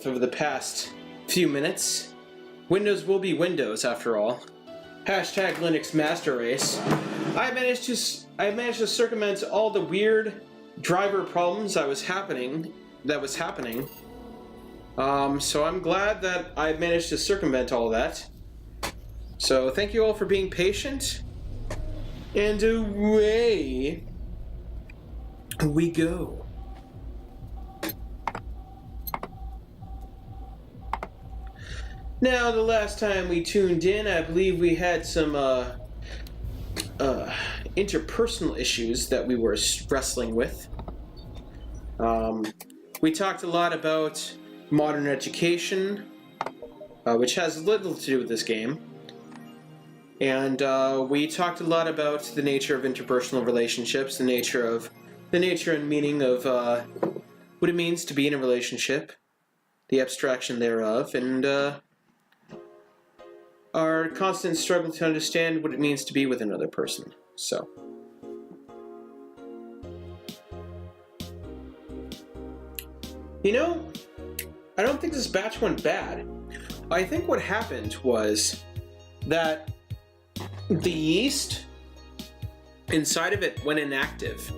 growth over the past few minutes. Windows will be Windows after all. Hashtag Linux Master Race. I managed to circumvent all the weird driver problems that was happening. So I'm glad that I managed to circumvent all that. So thank you all for being patient. And away we go. Now, the last time we tuned in, I believe we had some interpersonal issues that we were wrestling with. We talked a lot about modern education, which has little to do with this game. And we talked a lot about the nature of interpersonal relationships, the nature and meaning of what it means to be in a relationship, the abstraction thereof, and our constant struggle to understand what it means to be with another person. So, you know, I don't think this batch went bad. I think what happened was that the yeast inside of it went inactive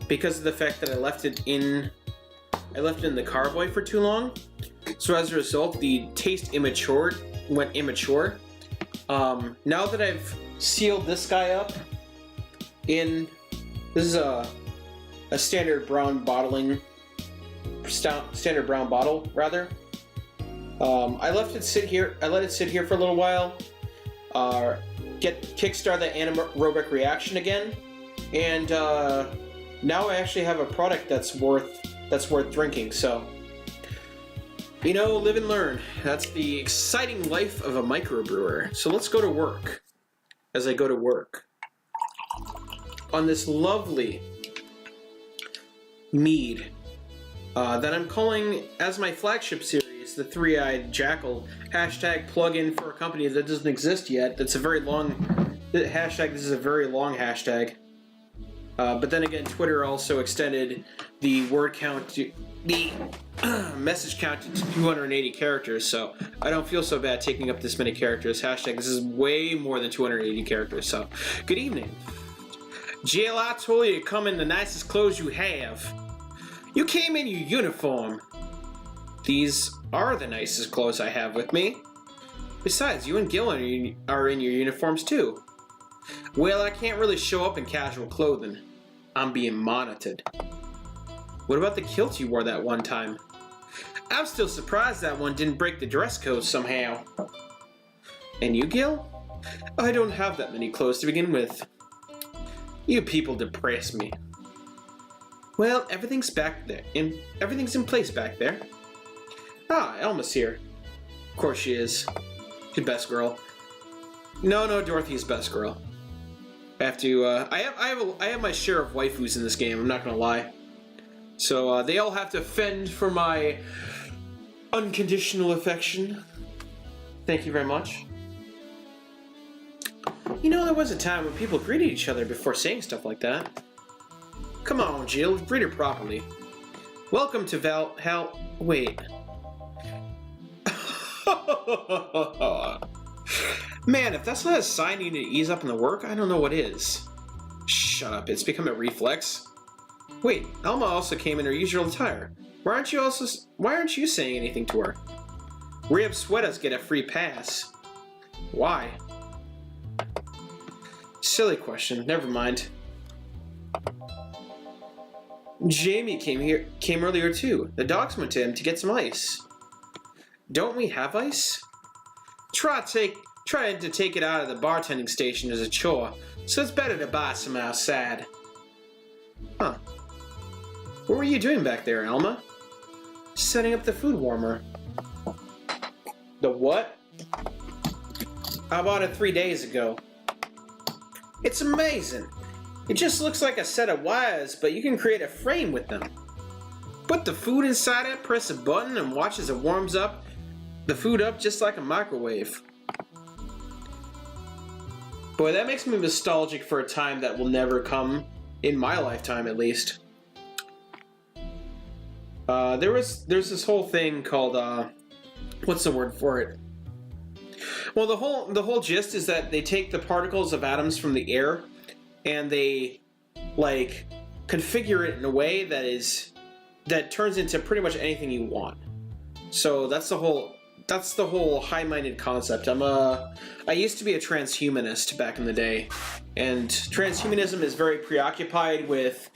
because of the fact that I left it in the carboy for too long. So as a result, the taste went immature. Now that I've sealed this guy up this is a standard brown bottle rather. I let it sit here for a little while, kickstart the anaerobic reaction again, and now I actually have a product that's worth drinking. So, you know, live and learn. That's the exciting life of a microbrewer. So let's go to work. As I go to work on this lovely mead that I'm calling as my flagship series, the Three-Eyed Jackal. Hashtag plug-in for a company that doesn't exist yet. That's a very long hashtag. This is a very long hashtag. But then again, Twitter also extended the word count the message count to 280 characters, so I don't feel so bad taking up this many characters. Hashtag this is way more than 280 characters, so good evening. Jill, I told you to come in the nicest clothes you have. You came in your uniform. These are the nicest clothes I have with me. Besides, you and Gil are in your uniforms too. Well, I can't really show up in casual clothing. I'm being monitored. What about the kilt you wore that one time? I'm still surprised that one didn't break the dress code somehow. And you, Gil? I don't have that many clothes to begin with. You people depress me. Well, everything's back there. Everything's in place back there. Ah, Elma's here. Of course she is. She's best girl. No, Dorothy's best girl. I have to. I have my share of waifus in this game. I'm not gonna lie. So they all have to fend for my unconditional affection. Thank you very much. You know, there was a time when people greeted each other before saying stuff like that. Come on, Jill, greet her properly. Welcome to Wait. Man, if that's not a sign you need to ease up in the work, I don't know what is. Shut up, it's become a reflex. Wait, Elma also came in her usual attire. Why aren't you saying anything to her? Rib Sweatas get a free pass. Why? Silly question, never mind. Jamie came earlier too. The dogs went to him to get some ice. Don't we have ice? Trying to take it out of the bartending station is a chore, so it's better to buy some outside. Huh. What were you doing back there, Alma? Setting up the food warmer. The what? I bought it 3 days ago. It's amazing. It just looks like a set of wires, but you can create a frame with them. Put the food inside it, press a button, and watch as it warms up the food up just like a microwave. Boy, that makes me nostalgic for a time that will never come, in my lifetime at least. There's this whole thing called what's the word for it? Well, the whole gist is that they take the particles of atoms from the air, and they like configure it in a way that turns into pretty much anything you want. So that's the whole high-minded concept. I used to be a transhumanist back in the day, and transhumanism is very preoccupied with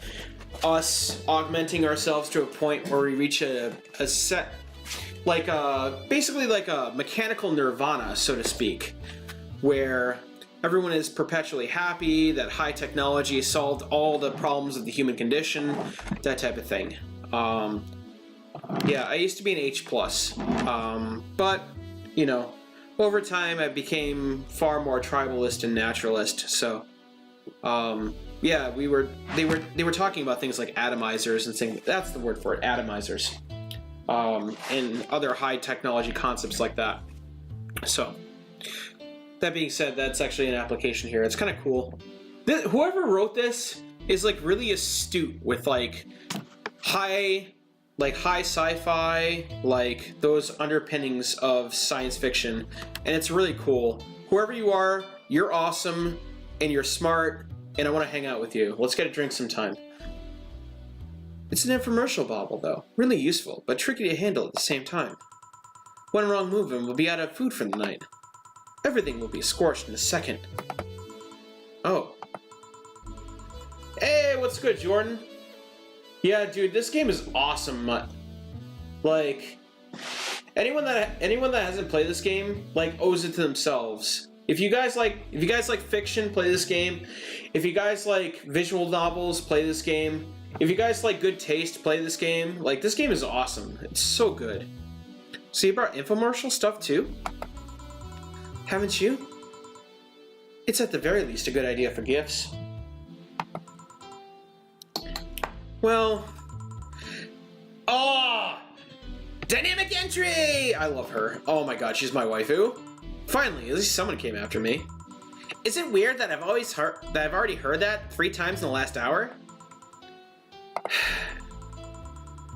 us augmenting ourselves to a point where we reach a set, like basically like a mechanical nirvana, so to speak, where everyone is perpetually happy that high technology has solved all the problems of the human condition, that type of thing. Yeah, I used to be an H+, but, you know, over time I became far more tribalist and naturalist, so, yeah, they were talking about things like atomizers and things, that's the word for it, atomizers, and other high technology concepts like that. So, that being said, that's actually an application here. It's kind of cool. Whoever wrote this is like really astute with like high sci-fi, like those underpinnings of science fiction, and it's really cool. Whoever you are, you're awesome, and you're smart, and I want to hang out with you. Let's get a drink sometime. It's an infomercial bobble, though. Really useful, but tricky to handle at the same time. One wrong move and we'll be out of food for the night. Everything will be scorched in a second. Oh. Hey, what's good, Jordan? Yeah, dude, this game is awesome. Like, anyone that hasn't played this game, like, owes it to themselves. If you guys like fiction, play this game. If you guys like visual novels, play this game. If you guys like good taste, play this game. Like, this game is awesome. It's so good. So you brought infomercial stuff too? Haven't you? It's at the very least a good idea for gifts. Well... Oh! Dynamic entry! I love her. Oh my god, she's my waifu. Finally, at least someone came after me. Is it weird that I've already heard that 3 times in the last hour?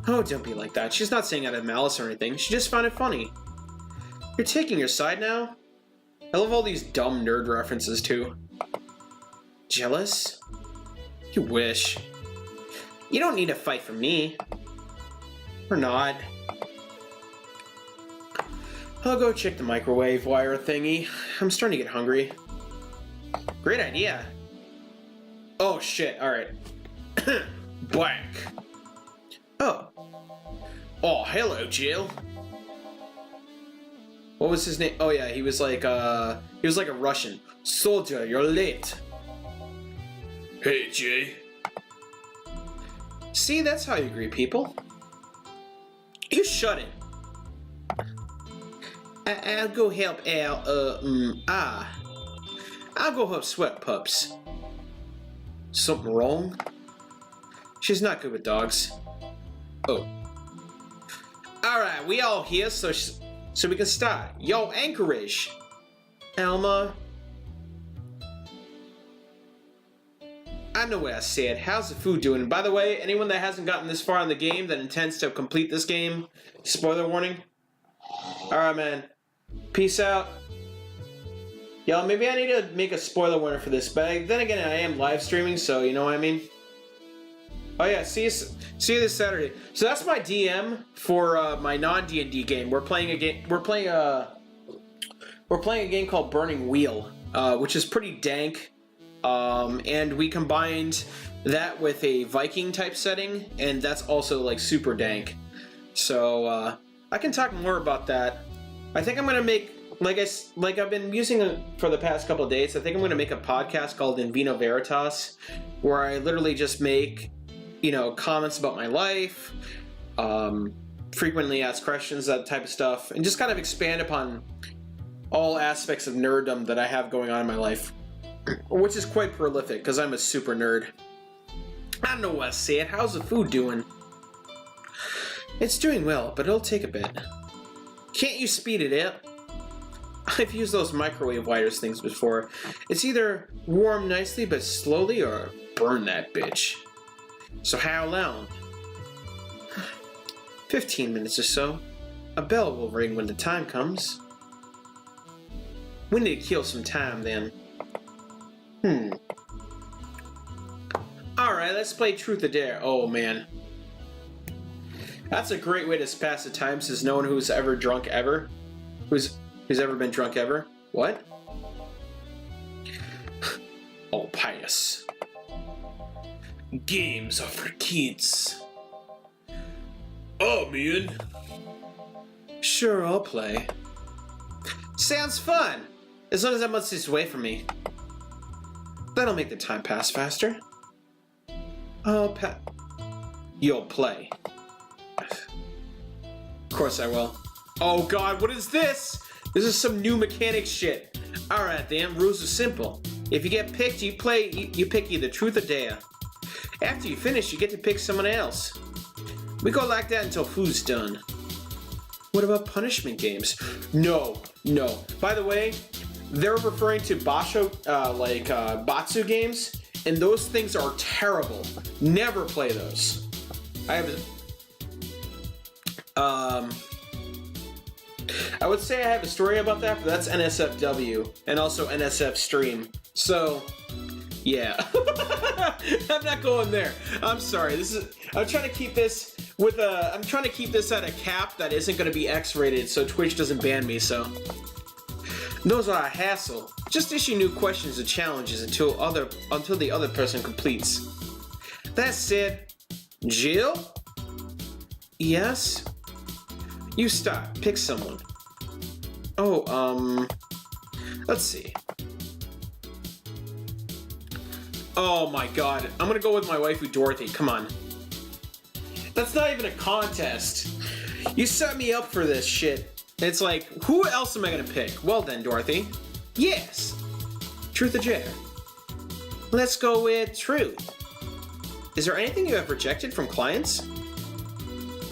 Oh, don't be like that. She's not saying out of malice or anything. She just found it funny. You're taking your side now? I love all these dumb nerd references, too. Jealous? You wish. You don't need to fight for me. Or not. I'll go check the microwave wire thingy. I'm starting to get hungry. Great idea. Oh, shit. Alright. Blank. Oh. Oh, hello, Jill. What was his name? Oh yeah, he was like a Russian. Soldier, you're late. Hey, Jay. See, that's how you greet people. You shut it. I'll go help Al, I'll go help Sweat Pups. Something wrong? She's not good with dogs. Oh. Alright, we all here, so we can start. Yo, Anchorage. Alma. I know what I said. How's the food doing? And by the way, anyone that hasn't gotten this far in the game that intends to complete this game, spoiler warning. Alright, man. Peace out. Yo, maybe I need to make a spoiler warning for this, but then again, I am live streaming, so you know what I mean? Oh yeah, see you this Saturday. So that's my DM for my non-D&D game. We're playing a game. We're playing a game called Burning Wheel, which is pretty dank. And we combined that with a Viking type setting, and that's also like super dank. So I can talk more about that. I think I'm gonna make like I've been using it for the past couple of days. I think I'm gonna make a podcast called In Vino Veritas, where I literally just make, you know, comments about my life, frequently asked questions, that type of stuff, and just kind of expand upon all aspects of nerddom that I have going on in my life, which is quite prolific because I'm a super nerd. I don't know what I said. How's the food doing? It's doing well, but it'll take a bit. Can't you speed it up? I've used those microwave wires things before. It's either warm nicely but slowly or burn that bitch. So how long? 15 minutes or so. A bell will ring when the time comes. We need to kill some time then. Alright, let's play Truth or Dare. Oh man. That's a great way to pass the time, says no one who's ever drunk ever. Who's ever been drunk ever? What? Oh, pious. Games are for kids. Oh, man. Sure, I'll play. Sounds fun! As long as that much is away from me. That'll make the time pass faster. You'll play. Of course I will. Oh god, what is this? This is some new mechanic shit. Alright then, rules are simple. If you get picked, you pick either Truth or Dare. After you finish, you get to pick someone else. We go like that until food's done. What about punishment games? No. By the way, they're referring to Batsu games, and those things are terrible. Never play those. I would say I have a story about that, but that's NSFW, and also NSF Stream. So, yeah. I'm not going there. I'm sorry. I'm trying to keep this at a cap that isn't going to be X-rated, so Twitch doesn't ban me. So, those are a hassle. Just issue new questions and challenges until the other person completes. That's it. Jill? Yes? You start. Pick someone. Oh, let's see. Oh my god. I'm gonna go with my waifu Dorothy. Come on. That's not even a contest. You set me up for this shit. It's like, who else am I gonna pick? Well then, Dorothy. Yes. Truth or Dare? Let's go with Truth. Is there anything you have rejected from clients?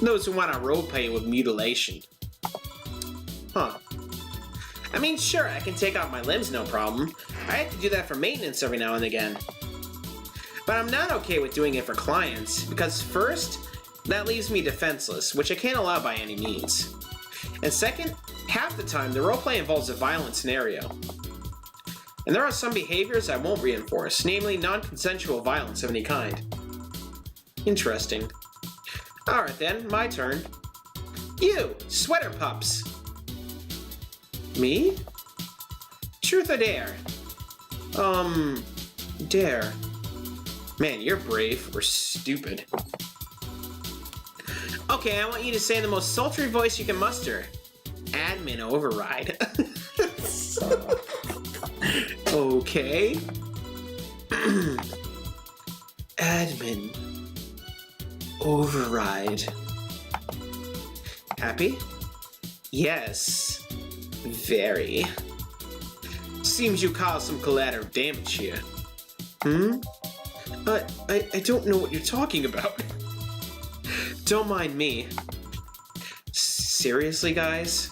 Those who want to roleplay with mutilation. Huh. I mean, sure, I can take out my limbs, no problem. I have to do that for maintenance every now and again. But I'm not okay with doing it for clients, because first, that leaves me defenseless, which I can't allow by any means. And second, half the time, the roleplay involves a violent scenario. And there are some behaviors I won't reinforce, namely non-consensual violence of any kind. Interesting. Alright then, my turn. You, Sweater Pups. Me? Truth or Dare? Dare. Man, you're brave or stupid. Okay, I want you to say in the most sultry voice you can muster. Admin override. Okay. Admin override. Happy? Yes. Very. Seems you caused some collateral damage here. I don't know what you're talking about. Don't mind me. Seriously, guys?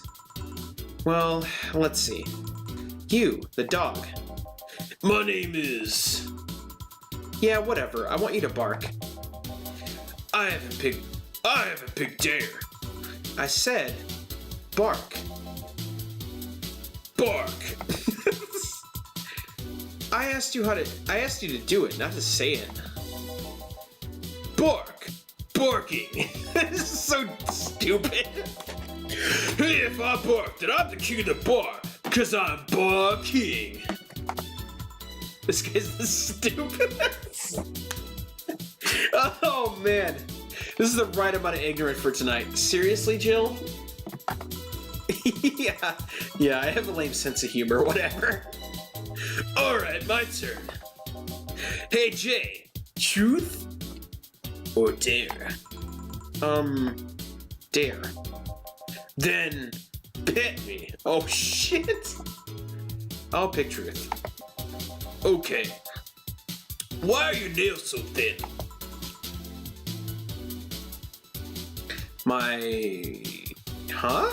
Well, let's see. You, the dog. My name is... Yeah, whatever. I want you to bark. I haven't picked Dare. I said, bark. Bark. I asked you to do it, not to say it. Bark. Barking. This is so stupid. Hey, if I bark, then I'm the king of the bar, because I'm barking. This guy's the stupidest. Oh, man. This is the right amount of ignorant for tonight. Seriously, Jill? Yeah, I have a lame sense of humor, whatever. Alright, my turn. Hey, Jay. Truth or Dare? Dare. Then, pet me. Oh, shit. I'll pick Truth. Okay. Why are your nails so thin? Huh?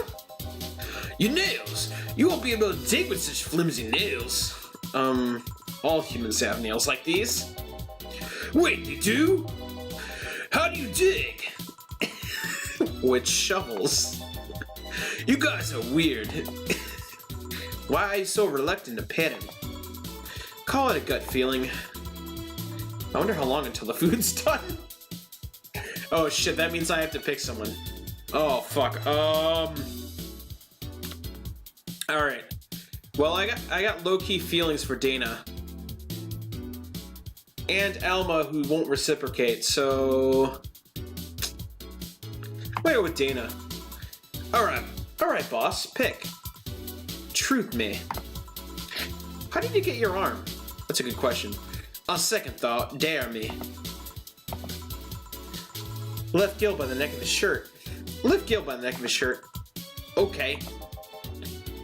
Your nails! You won't be able to dig with such flimsy nails. All humans have nails like these. Wait, you do? How do you dig? with shovels. You guys are weird. Why are you so reluctant to pet him? Call it a gut feeling. I wonder how long until the food's done. Oh shit, that means I have to pick someone. Oh fuck. Alright. Well, I got low-key feelings for Dana. And Alma, who won't reciprocate, so... I'll go with Dana. Alright, boss, pick. Truth me. How did you get your arm? That's a good question. On second thought, dare me. Left Gil by the neck of his shirt. Lift Gil by the neck of his shirt. Okay.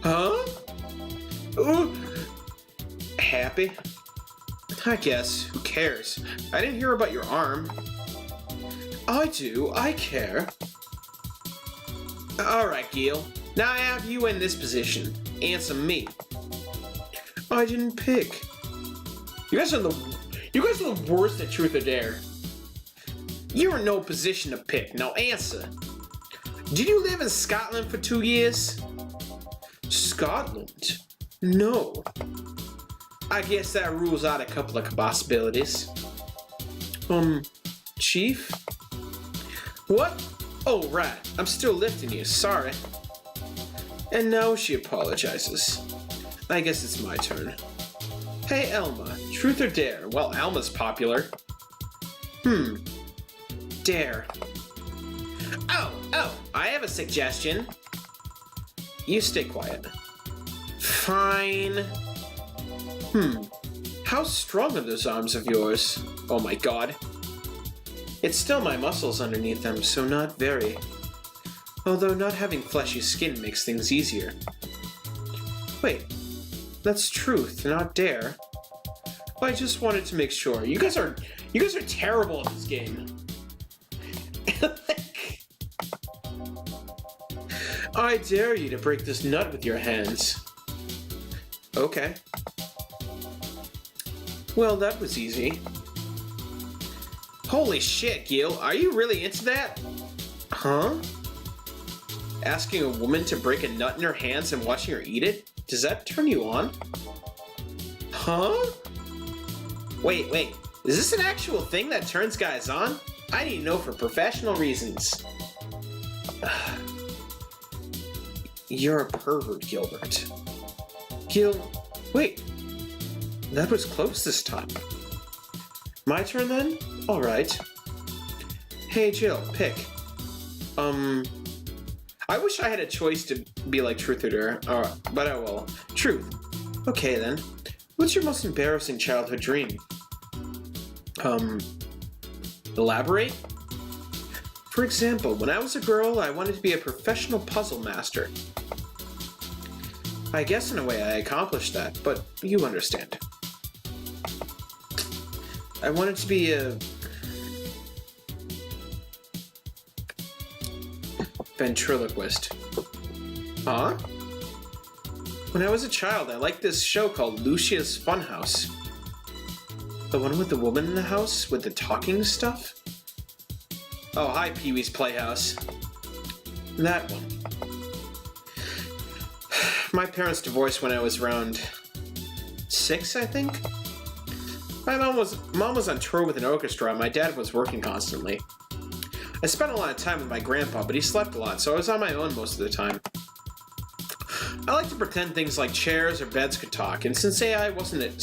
Huh? Ooh. Happy? I guess. Who cares? I didn't hear about your arm. I do. I care. Alright, Gil. Now I have you in this position. Answer me. I didn't pick. You guys are the worst at truth or dare. You're in no position to pick. Now answer. Did you live in Scotland for 2 years? Scotland? No. I guess that rules out a couple of possibilities. Chief? What? Oh, right. I'm still lifting you. Sorry. And now she apologizes. I guess it's my turn. Hey, Elma. Truth or dare? Well, Elma's popular. Dare. Oh, I have a suggestion. You stay quiet. Fine. How strong are those arms of yours? Oh my god. It's still my muscles underneath them, so not very. Although not having fleshy skin makes things easier. Wait, that's truth, not dare. I just wanted to make sure. You guys are terrible at this game. I dare you to break this nut with your hands. Okay. Well, that was easy. Holy shit, Gil, are you really into that? Huh? Asking a woman to break a nut in her hands and watching her eat it? Does that turn you on? Huh? Wait, is this an actual thing that turns guys on? I need to know for professional reasons. You're a pervert, Gilbert. Gil, wait. That was close this time. My turn then? Alright. Hey Jill, pick. I wish I had a choice to be like truth or dare, but I will. Truth. Okay then. What's your most embarrassing childhood dream? Elaborate? For example, when I was a girl, I wanted to be a professional puzzle master. I guess in a way I accomplished that, but you understand. I wanted to be a ventriloquist. Huh? When I was a child, I liked this show called Lucia's Funhouse. The one with the woman in the house with the talking stuff? Oh, hi, Pee-wee's Playhouse. That one. My parents divorced when I was around 6, I think? My mom was on tour with an orchestra, and my dad was working constantly. I spent a lot of time with my grandpa, but he slept a lot, so I was on my own most of the time. I like to pretend things like chairs or beds could talk, and since AI wasn't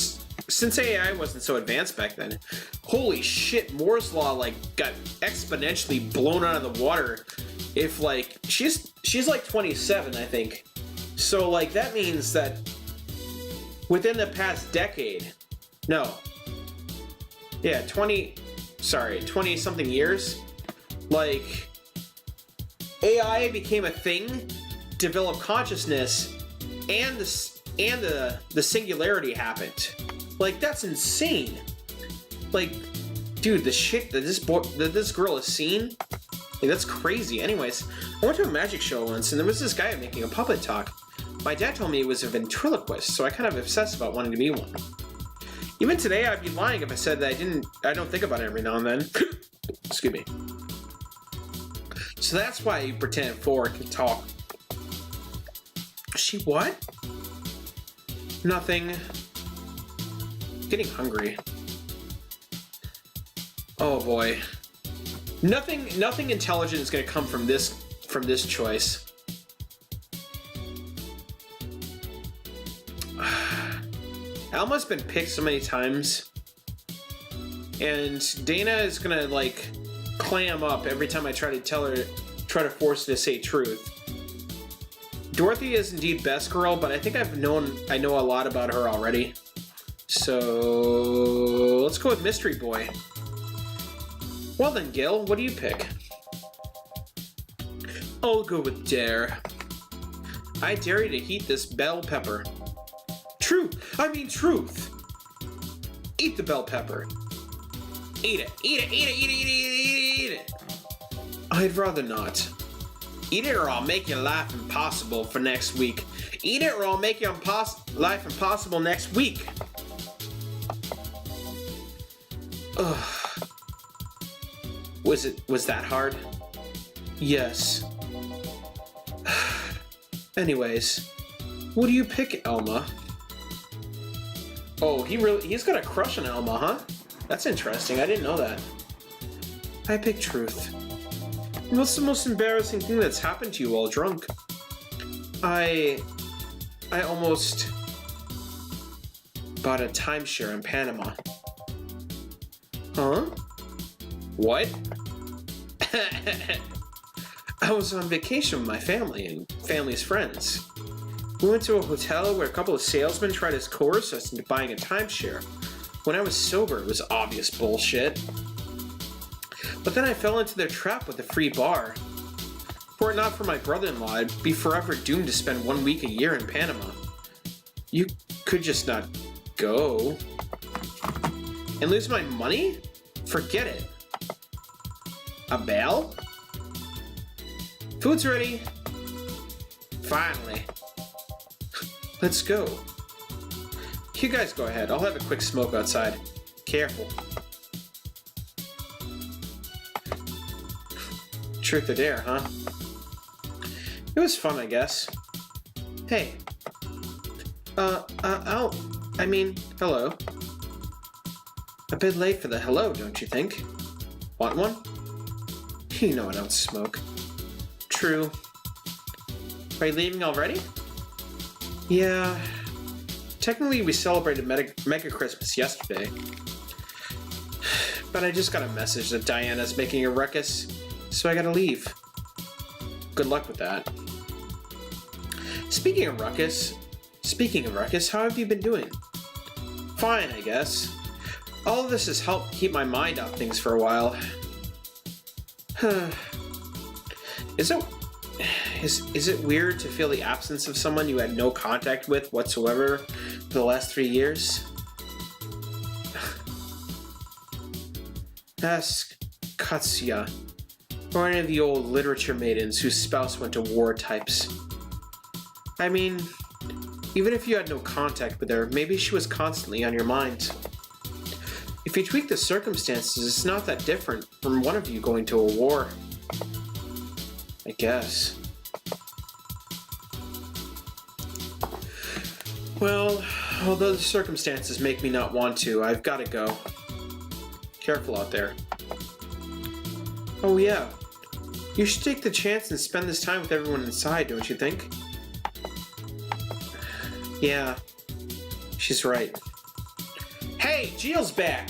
so advanced back then, holy shit, Moore's Law got exponentially blown out of the water. If she's like 27, I think. So that means that within the past decade, 20 something years, AI became a thing, developed consciousness, and the singularity happened. That's insane. Dude, the shit that this girl has seen, that's crazy. Anyways, I went to a magic show once, and there was this guy making a puppet talk. My dad told me he was a ventriloquist, so I kind of obsessed about wanting to be one. Even today, I'd be lying if I said that I don't think about it every now and then. Excuse me. So that's why you pretend Flora can talk. She what? Nothing. Getting hungry. Oh boy. Nothing intelligent is gonna come from this choice. Alma's been picked so many times, and Dana is gonna like clam up every time I try to force her to say truth. Dorothy is indeed best girl, but I think I know a lot about her already. So let's go with Mystery Boy. Well then, Gil, what do you pick? I'll go with Dare. I dare you to heat this bell pepper. Truth. Eat the bell pepper. Eat it. Eat it. Eat it. Eat it. Eat it. Eat it. I'd rather not. Eat it or I'll make your life impossible for next week. Eat it or I'll make your life impossible next week. Ugh. Was that hard? Yes. Anyways, what do you pick, Elma? Oh, he's got a crush on Elma, huh? That's interesting. I didn't know that. I pick Truth. What's the most embarrassing thing that's happened to you while drunk? I almost bought a timeshare in Panama. Huh? What? I was on vacation with my family and family's friends. We went to a hotel where a couple of salesmen tried to coerce us into buying a timeshare. When I was sober, it was obvious bullshit. But then I fell into their trap with a free bar. Were it not for my brother-in-law, I'd be forever doomed to spend 1 week a year in Panama. You could just not go. And lose my money? Forget it. A bail? Food's ready. Finally. Let's go. You guys go ahead. I'll have a quick smoke outside. Careful. Truth or dare, huh? It was fun, I guess. Hey. Hello. A bit late for the hello, don't you think? Want one? You know I don't smoke. True. Are you leaving already? Yeah. Technically, we celebrated Mega Christmas yesterday. But I just got a message that Diana's making a ruckus, so I gotta leave. Good luck with that. Speaking of ruckus, how have you been doing? Fine, I guess. All of this has helped keep my mind off things for a while. Is it weird to feel the absence of someone you had no contact with whatsoever for the last 3 years? Ask Katsuya, or any of the old literature maidens whose spouse went to war types. I mean, even if you had no contact with her, maybe she was constantly on your mind. If you tweak the circumstances, it's not that different from one of you going to a war. I guess. Well, although the circumstances make me not want to, I've got to go. Careful out there. Oh yeah. You should take the chance and spend this time with everyone inside, don't you think? Yeah. She's right. Hey, Jill's back!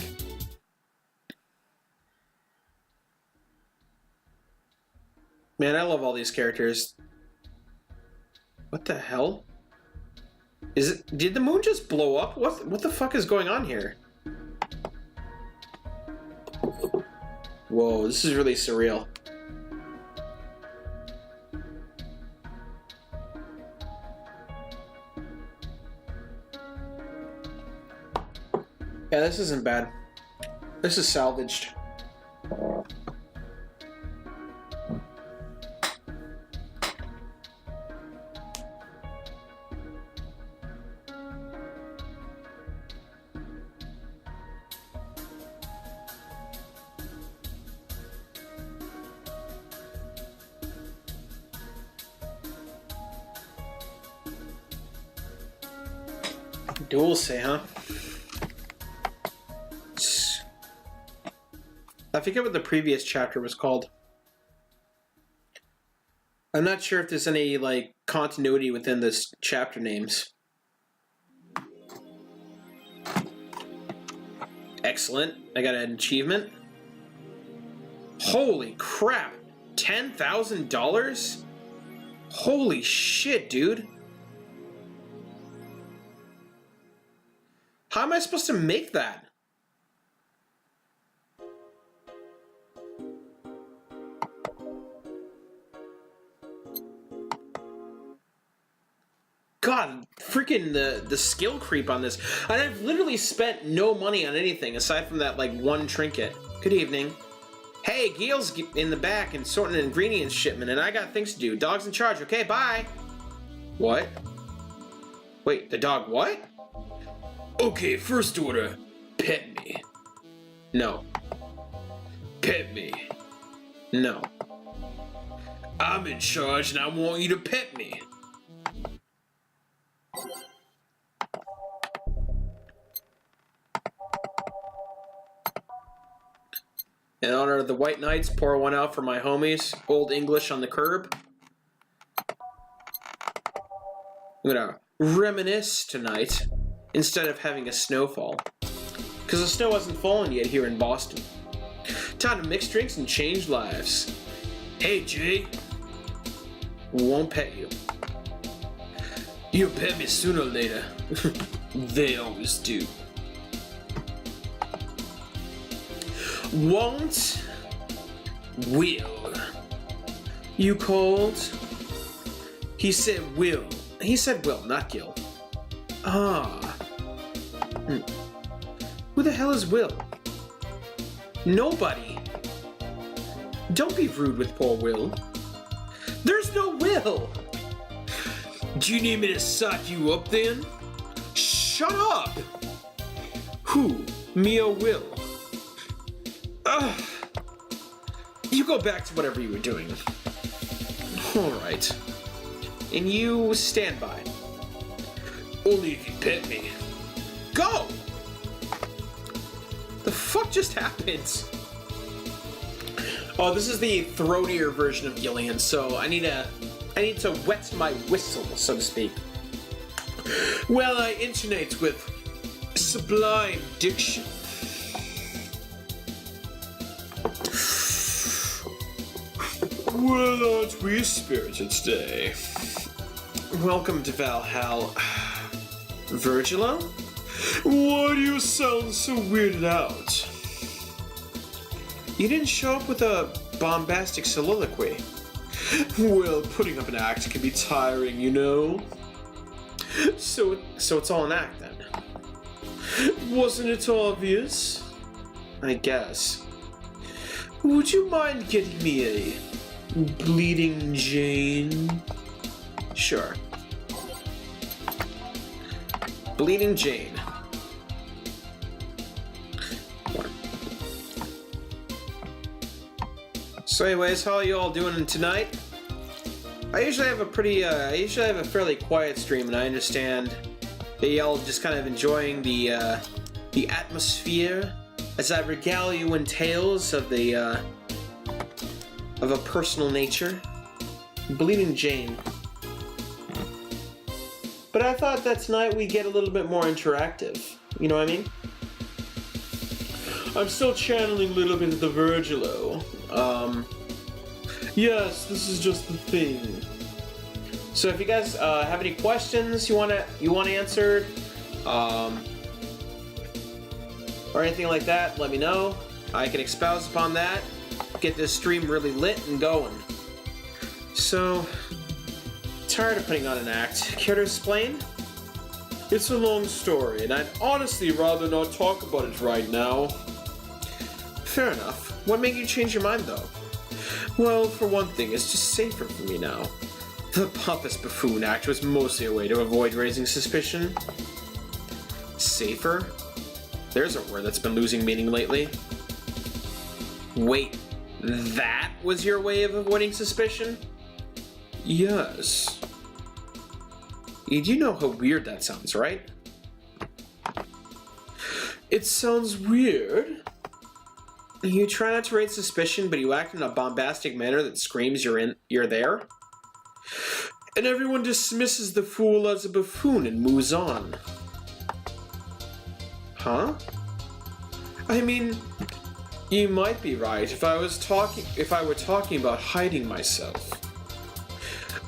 Man, I love all these characters. What the hell? Did the moon just blow up? What the fuck is going on here? Whoa, this is really surreal. Yeah, this isn't bad. This is salvaged. Dulce, huh? I forget what the previous chapter was called. I'm not sure if there's any, like, continuity within this chapter names. Excellent. I got an achievement. Holy crap. $10,000? Holy shit, dude. How am I supposed to make that? God, freaking the skill creep on this. And I've literally spent no money on anything aside from that, like, one trinket. Good evening. Hey, Gail's in the back and sorting an ingredients shipment, and I got things to do. Dog's in charge. Okay, bye. What? Wait, the dog what? Okay, first order. Pet me. No. Pet me. No. I'm in charge and I want you to pet me. In honor of the White Knights, pour one out for my homies. Old English on the curb. I'm gonna reminisce tonight instead of having a snowfall. Because the snow hasn't fallen yet here in Boston. Time to mix drinks and change lives. Hey, Jay. Won't pet you. You'll pet me sooner or later. They always do. Won't. Will. You called? He said will. He said will, not Gil. Ah. Who the hell is Will? Nobody. Don't be rude with poor Will. There's no Will. Do you need me to sock you up then? Shut up. Who? Me or Will? Ugh. You go back to whatever you were doing. Alright. And you stand by. Only if you pet me. Go! The fuck just happened? Oh, this is the throatier version of Gillian, so I need to wet my whistle, so to speak. Well, I intonate with sublime diction. Well, aren't we spirited today? Welcome to Valhalla. Virgila? Why do you sound so weirded out? You didn't show up with a bombastic soliloquy. Well, putting up an act can be tiring, you know? So it's all an act, then? Wasn't it obvious? I guess. Would you mind getting me a Bleeding Jane? Sure. Bleeding Jane. So anyways, how are you all doing tonight? I usually have a fairly quiet stream, and I understand that y'all just kind of enjoying the atmosphere as I regale you in tales of a personal nature. Bleeding Jane. But I thought that tonight we get a little bit more interactive. You know what I mean? I'm still channeling a little bit of the Virgilo. Yes, this is just the thing. So if you guys have any questions you want answered, or anything like that, let me know. I can expound upon that, get this stream really lit and going. So, tired of putting on an act. Care to explain? It's a long story, and I'd honestly rather not talk about it right now. Fair enough. What made you change your mind, though? Well, for one thing, it's just safer for me now. The pompous buffoon act was mostly a way to avoid raising suspicion. Safer? There's a word that's been losing meaning lately. Wait, that was your way of avoiding suspicion? Yes. You do know how weird that sounds, right? It sounds weird. You try not to raise suspicion, but you act in a bombastic manner that screams you're there. And everyone dismisses the fool as a buffoon and moves on. Huh? I mean, you might be right if I were talking about hiding myself.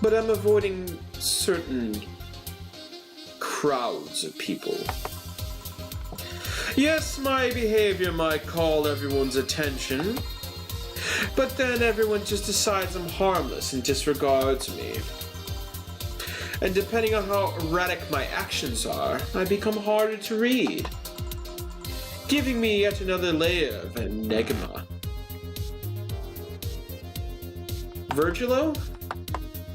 But I'm avoiding certain crowds of people. Yes, my behavior might call everyone's attention, but then everyone just decides I'm harmless and disregards me. And depending on how erratic my actions are, I become harder to read, giving me yet another layer of enigma. Virgilo?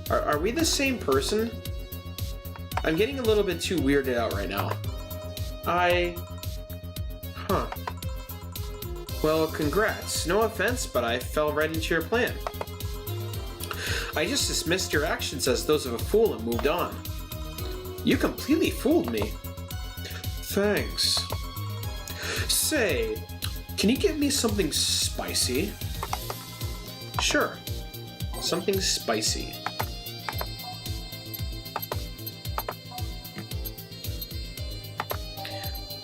Are we the same person? I'm getting a little bit too weirded out right now. Huh. Well, congrats. No offense, but I fell right into your plan. I just dismissed your actions as those of a fool and moved on. You completely fooled me. Thanks. Say, can you give me something spicy? Sure. Something spicy.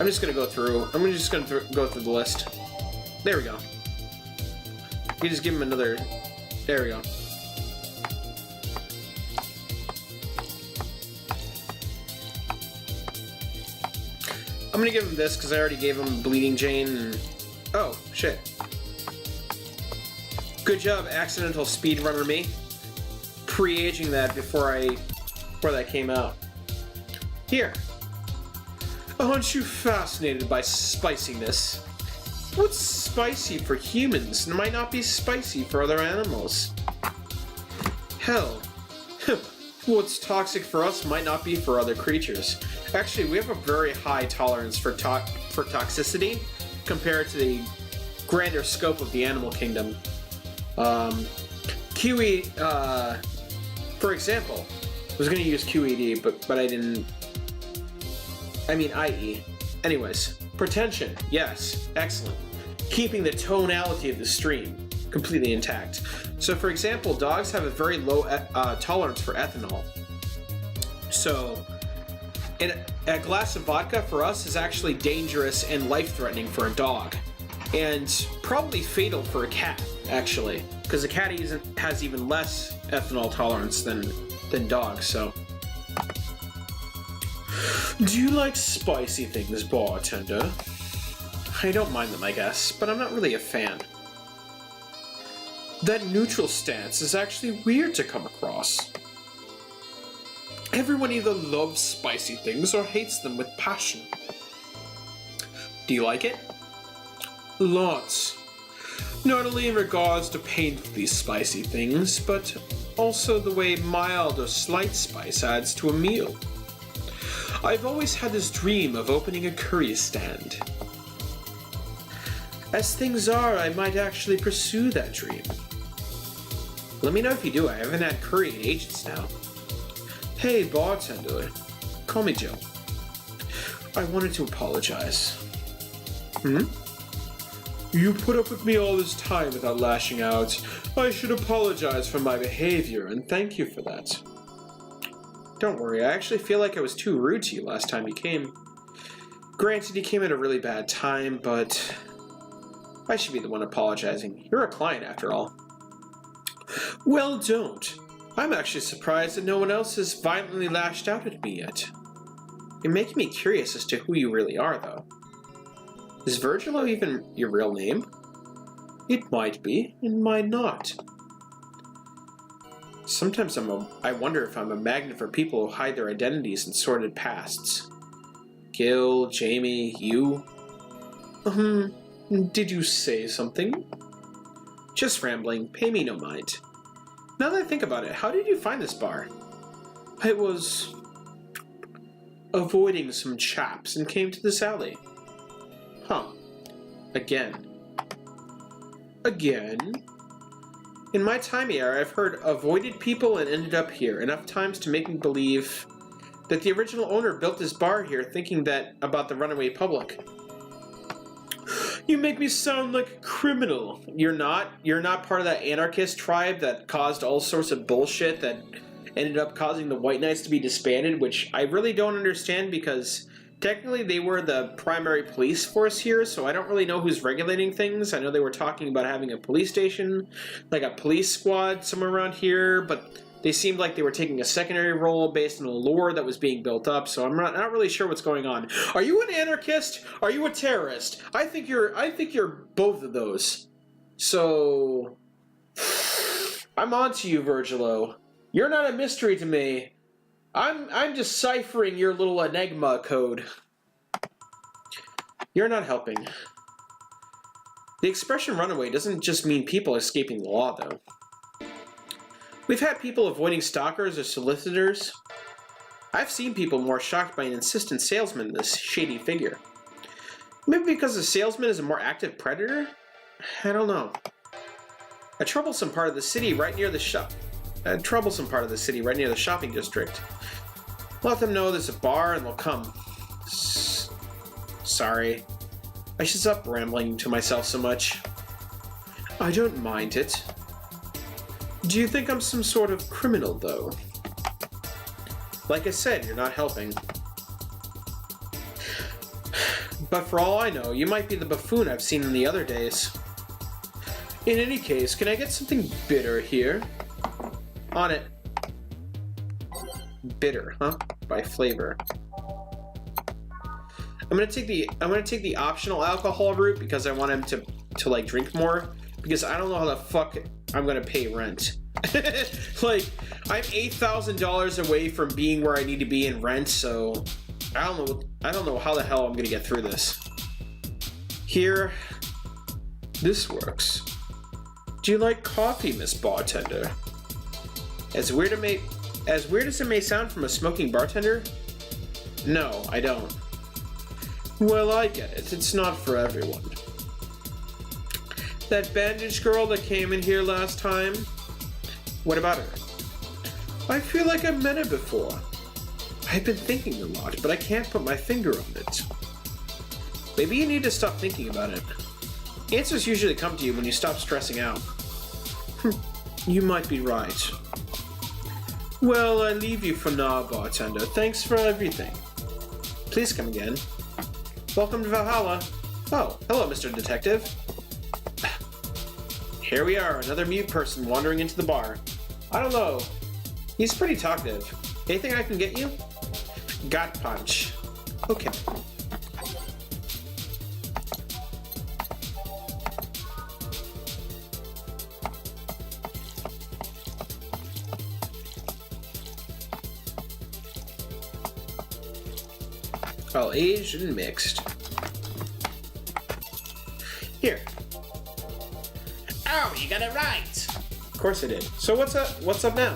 I'm just gonna go through the list. There we go. You just give him another. There we go. I'm gonna give him this because I already gave him Bleeding Jane. And... Oh shit! Good job, accidental speedrunner me. Pre-aging that before that came out. Here. Aren't you fascinated by spiciness? What's spicy for humans might not be spicy for other animals. Hell, what's toxic for us might not be for other creatures. Actually, we have a very high tolerance for toxicity compared to the grander scope of the animal kingdom. QE, for example, I was going to use QED, but I didn't. I mean IE. Anyways, pretension, yes, excellent. Keeping the tonality of the stream completely intact. So for example, dogs have a very low tolerance for ethanol. So a glass of vodka for us is actually dangerous and life-threatening for a dog. And probably fatal for a cat, actually. Because a cat has even less ethanol tolerance than dogs, so... Do you like spicy things, bartender? I don't mind them, I guess, but I'm not really a fan. That neutral stance is actually weird to come across. Everyone either loves spicy things or hates them with passion. Do you like it? Lots. Not only in regards to painfully spicy things, but also the way mild or slight spice adds to a meal. I've always had this dream of opening a curry stand. As things are, I might actually pursue that dream. Let me know if you do. I haven't had curry in ages now. Hey, bartender. Call me Joe. I wanted to apologize. You put up with me all this time without lashing out. I should apologize for my behavior, and thank you for that. Don't worry, I actually feel like I was too rude to you last time you came. Granted, you came at a really bad time, but I should be the one apologizing. You're a client, after all. Well, don't. I'm actually surprised that no one else has violently lashed out at me yet. You're making me curious as to who you really are, though. Is Virgilo even your real name? It might be, and might not. Sometimes I wonder if I'm a magnet for people who hide their identities in sordid pasts. Gil, Jamie, you? Did you say something? Just rambling, pay me no mind. Now that I think about it, how did you find this bar? I was avoiding some chaps and came to this alley. Huh. Again. In my time here, I've heard avoided people and ended up here enough times to make me believe that the original owner built this bar here thinking that about the runaway public. You make me sound like a criminal. You're not. You're not part of that anarchist tribe that caused all sorts of bullshit that ended up causing the White Knights to be disbanded, which I really don't understand because technically they were the primary police force here, so I don't really know who's regulating things. I know they were talking about having a police station, like a police squad somewhere around here, but they seemed like they were taking a secondary role based on the lore that was being built up, so I'm not really sure what's going on. Are you an anarchist? Are you a terrorist? I think you're both of those. So I'm on to you, Virgilo. You're not a mystery to me. I'm deciphering your little enigma code. You're not helping. The expression runaway doesn't just mean people escaping the law, though. We've had people avoiding stalkers or solicitors. I've seen people more shocked by an insistent salesman than this shady figure. Maybe because the salesman is a more active predator? I don't know. A troublesome part of the city right near the shopping district. Let them know there's a bar and they'll come. Sorry. I should stop rambling to myself so much. I don't mind it. Do you think I'm some sort of criminal, though? Like I said, you're not helping. But for all I know, you might be the buffoon I've seen in the other days. In any case, can I get something bitter here? On it. Bitter, huh? By flavor. I'm gonna take the optional alcohol route because I want him to like drink more. Because I don't know how the fuck I'm gonna pay rent. Like, I'm $8,000 away from being where I need to be in rent, so I don't know how the hell I'm gonna get through this. Here, this works. Do you like coffee, Miss Bartender? As weird as it may sound from a smoking bartender, no, I don't. Well, I get it. It's not for everyone. That bandage girl that came in here last time? What about her? I feel like I've met her before. I've been thinking a lot, but I can't put my finger on it. Maybe you need to stop thinking about it. Answers usually come to you when you stop stressing out. You might be right. Well, I leave you for now, bartender. Thanks for everything. Please come again. Welcome to Valhalla. Oh, hello, Mr. Detective. Here we are, another mute person wandering into the bar. I don't know. He's pretty talkative. Anything I can get you? Gut punch. Okay. All aged and mixed. Here. Oh, you got it right! Of course I did. So what's up now?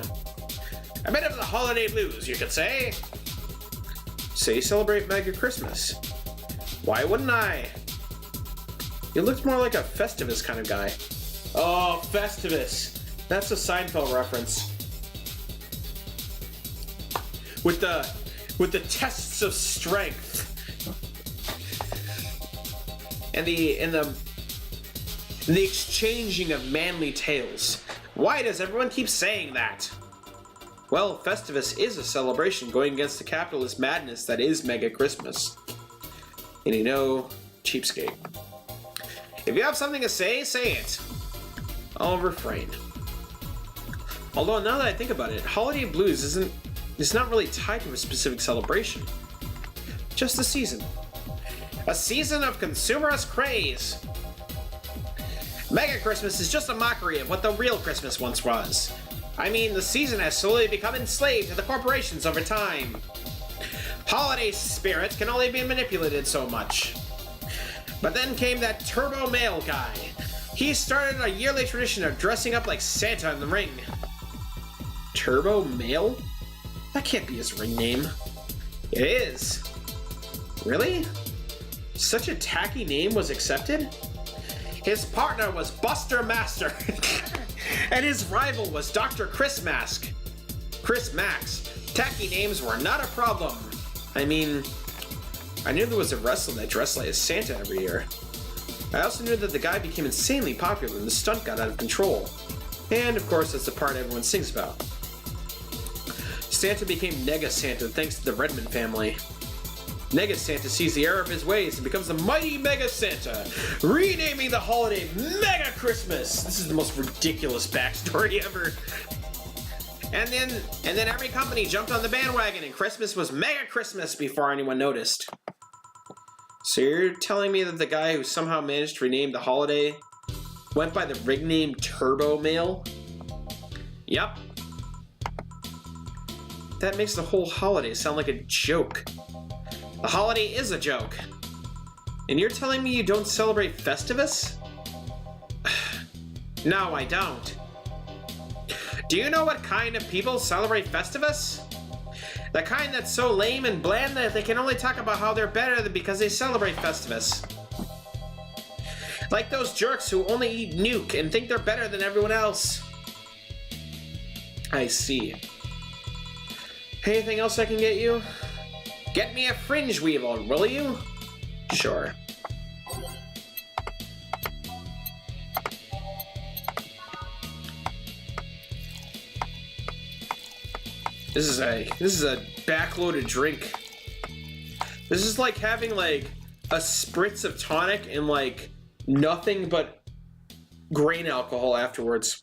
A bit of the holiday blues, you could say. So you celebrate Mega Christmas. Why wouldn't I? You looked more like a Festivus kind of guy. Oh, Festivus. That's a Seinfeld reference. With the tests of strength. And the exchanging of manly tales. Why does everyone keep saying that? Well, Festivus is a celebration going against the capitalist madness that is Mega Christmas. And you know, cheapskate. If you have something to say, say it. I'll refrain. Although now that I think about it, Holiday Blues it's not really tied to a specific celebration. Just a season. A season of consumerist craze. Mega Christmas is just a mockery of what the real Christmas once was. I mean, the season has slowly become enslaved to the corporations over time. Holiday spirit can only be manipulated so much. But then came that turbo male guy. He started a yearly tradition of dressing up like Santa in the ring. Turbo male? That can't be his ring name. It is. Really? Such a tacky name was accepted? His partner was Buster Master. And his rival was Dr. Chris Mask. Chris Max. Tacky names were not a problem. I mean, I knew there was a wrestler that dressed like Santa every year. I also knew that the guy became insanely popular and the stunt got out of control. And, of course, that's the part everyone sings about. Santa became Nega Santa thanks to the Redmond family. Nega Santa sees the error of his ways and becomes the mighty Mega Santa, renaming the holiday Mega Christmas. This is the most ridiculous backstory ever. And then every company jumped on the bandwagon and Christmas was Mega Christmas before anyone noticed. So you're telling me that the guy who somehow managed to rename the holiday went by the rig name Turbo Mail? Yep. That makes the whole holiday sound like a joke. The holiday is a joke. And you're telling me you don't celebrate Festivus? No, I don't. Do you know what kind of people celebrate Festivus? The kind that's so lame and bland that they can only talk about how they're better because they celebrate Festivus. Like those jerks who only eat Nuke and think they're better than everyone else. I see. Anything else I can get you? Get me a fringe weevil, will you? Sure. This is a backloaded drink. This is like having like a spritz of tonic and like nothing but grain alcohol afterwards.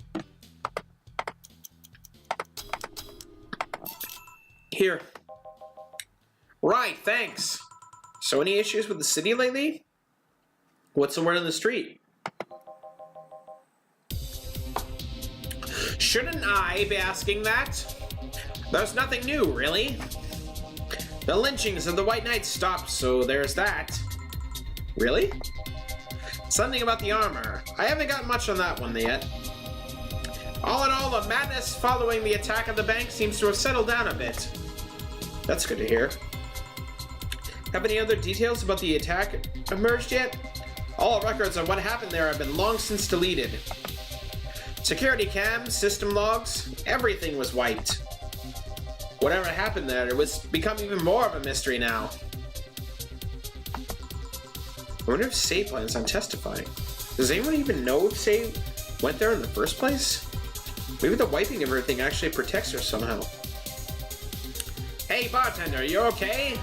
Here. Right, thanks. So any issues with the city lately? What's the word on the street? Shouldn't I be asking that? There's nothing new, really. The lynchings of the White Knights stopped, so there's that. Really? Something about the armor. I haven't got much on that one yet. All in all, the madness following the attack of the bank seems to have settled down a bit. That's good to hear. Have any other details about the attack emerged yet? All records on what happened there have been long since deleted. Security cams, system logs, everything was wiped. Whatever happened there, it was become even more of a mystery now. I wonder if Say plans on testifying. Does anyone even know if Say went there in the first place? Maybe the wiping of everything actually protects her somehow. Hey bartender, you okay?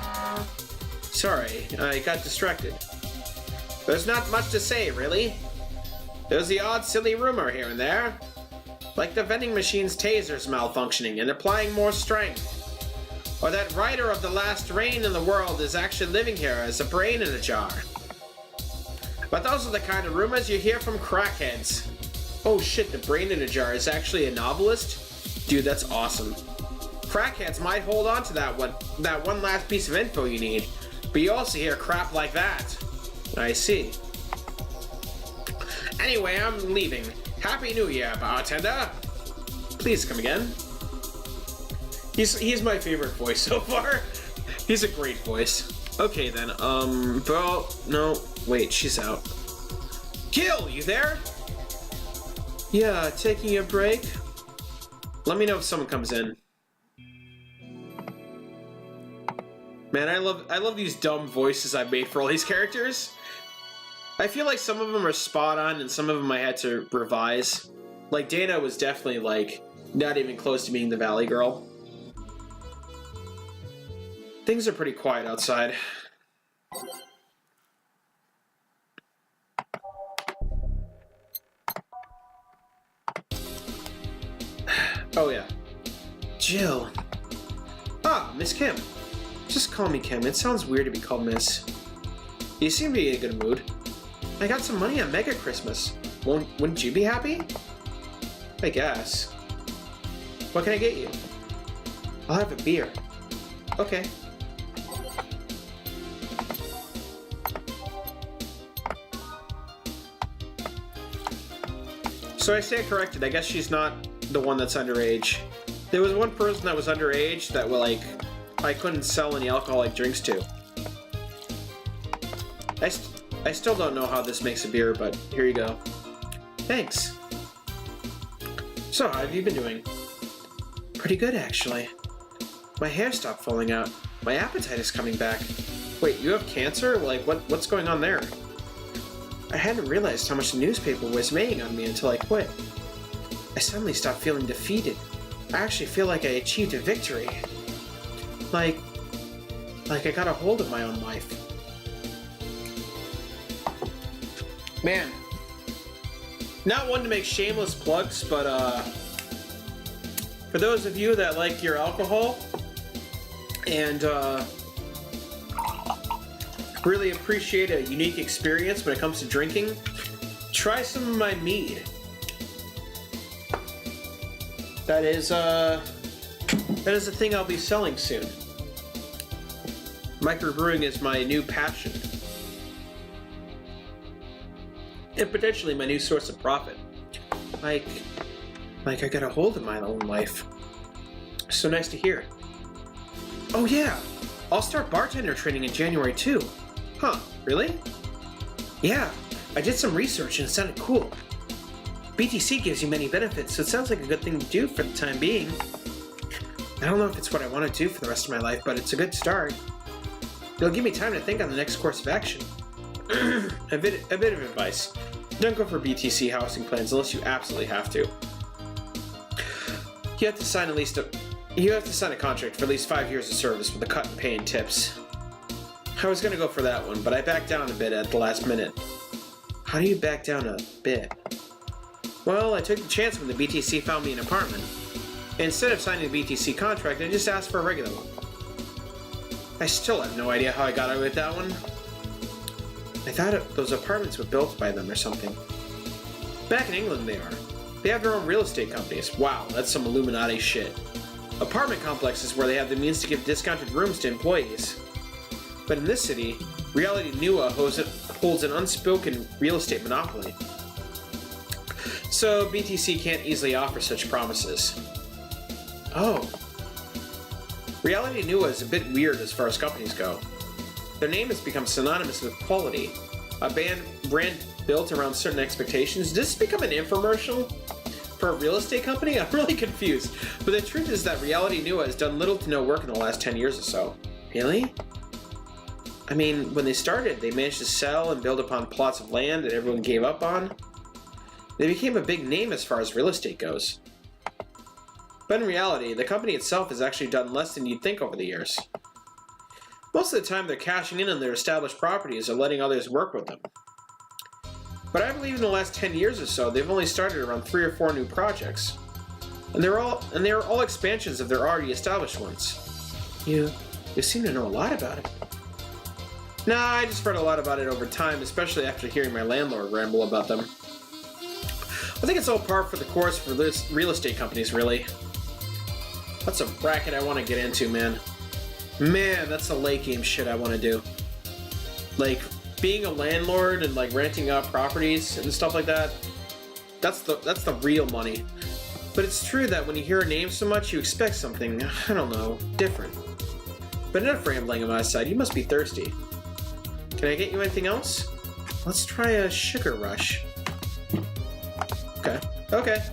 Sorry, I got distracted. There's not much to say, really. There's the odd silly rumor here and there. Like the vending machine's tasers malfunctioning and applying more strength. Or that writer of the last reign in the world is actually living here as a brain in a jar. But those are the kind of rumors you hear from crackheads. Oh shit, the brain in a jar is actually a novelist? Dude, that's awesome. Crackheads might hold on to that one last piece of info you need, but you also hear crap like that. I see. Anyway, I'm leaving. Happy New Year, bartender! Please come again. He's my favorite voice so far. He's a great voice. Okay then, well, no, wait, she's out. Gil, you there? Yeah, taking a break. Let me know if someone comes in. Man, I love these dumb voices I've made for all these characters. I feel like some of them are spot on and some of them I had to revise. Like Dana was definitely like not even close to being the Valley Girl. Things are pretty quiet outside. Oh yeah. Jill. Ah, Miss Kim. Just call me Kim. It sounds weird to be called Miss. You seem to be in a good mood. I got some money on Mega Christmas. Wouldn't you be happy? I guess. What can I get you? I'll have a beer. Okay. So I stand corrected. I guess she's not the one that's underage. There was one person that was underage that like I couldn't sell any alcoholic drinks to. I still don't know how this makes a beer, but here you go. Thanks. So, how have you been doing? Pretty good, actually. My hair stopped falling out. My appetite is coming back. Wait, you have cancer? Like, what's going on there? I hadn't realized how much the newspaper was weighing on me until I quit. I suddenly stopped feeling defeated. I actually feel like I achieved a victory. Like I got a hold of my own life. Man. Not one to make shameless plugs, but for those of you that like your alcohol and really appreciate a unique experience when it comes to drinking, try some of my mead. That is a thing I'll be selling soon. Microbrewing is my new passion. And potentially my new source of profit. Like I got a hold of my own life. So nice to hear. Oh yeah, I'll start bartender training in January too. Huh, really? Yeah, I did some research and it sounded cool. BTC gives you many benefits, so it sounds like a good thing to do for the time being. I don't know if it's what I want to do for the rest of my life, but it's a good start. It'll give me time to think on the next course of action. a bit of advice. Don't go for BTC housing plans unless you absolutely have to. You have to sign a contract for at least 5 years of service with a cut in pay and tips. I was gonna go for that one, but I backed down a bit at the last minute. How do you back down a bit? Well, I took the chance when the BTC found me an apartment. Instead of signing a BTC contract, I just asked for a regular one. I still have no idea how I got away with that one. I thought those apartments were built by them or something. Back in England they are. They have their own real estate companies. Wow, that's some Illuminati shit. Apartment complexes where they have the means to give discounted rooms to employees. But in this city, Reality Nua holds an unspoken real estate monopoly. So BTC can't easily offer such promises. Oh. Reality Nua is a bit weird as far as companies go. Their name has become synonymous with quality. A brand built around certain expectations. Does this become an infomercial for a real estate company? I'm really confused. But the truth is that Reality Nua has done little to no work in the last 10 years or so. Really? I mean, when they started, they managed to sell and build upon plots of land that everyone gave up on. They became a big name as far as real estate goes. But in reality, the company itself has actually done less than you'd think over the years. Most of the time, they're cashing in on their established properties or letting others work with them. But I believe in the last 10 years or so, they've only started around 3 or 4 new projects. And they are all expansions of their already established ones. You seem to know a lot about it. Nah, I just read a lot about it over time, especially after hearing my landlord ramble about them. I think it's all par for the course for real estate companies, really. That's a bracket I want to get into, man. Man, that's the late game shit I want to do. Like, being a landlord and like renting out properties and stuff like that. That's the real money. But it's true that when you hear a name so much, you expect something, I don't know, different. But enough rambling on my side, you must be thirsty. Can I get you anything else? Let's try a sugar rush. Okay.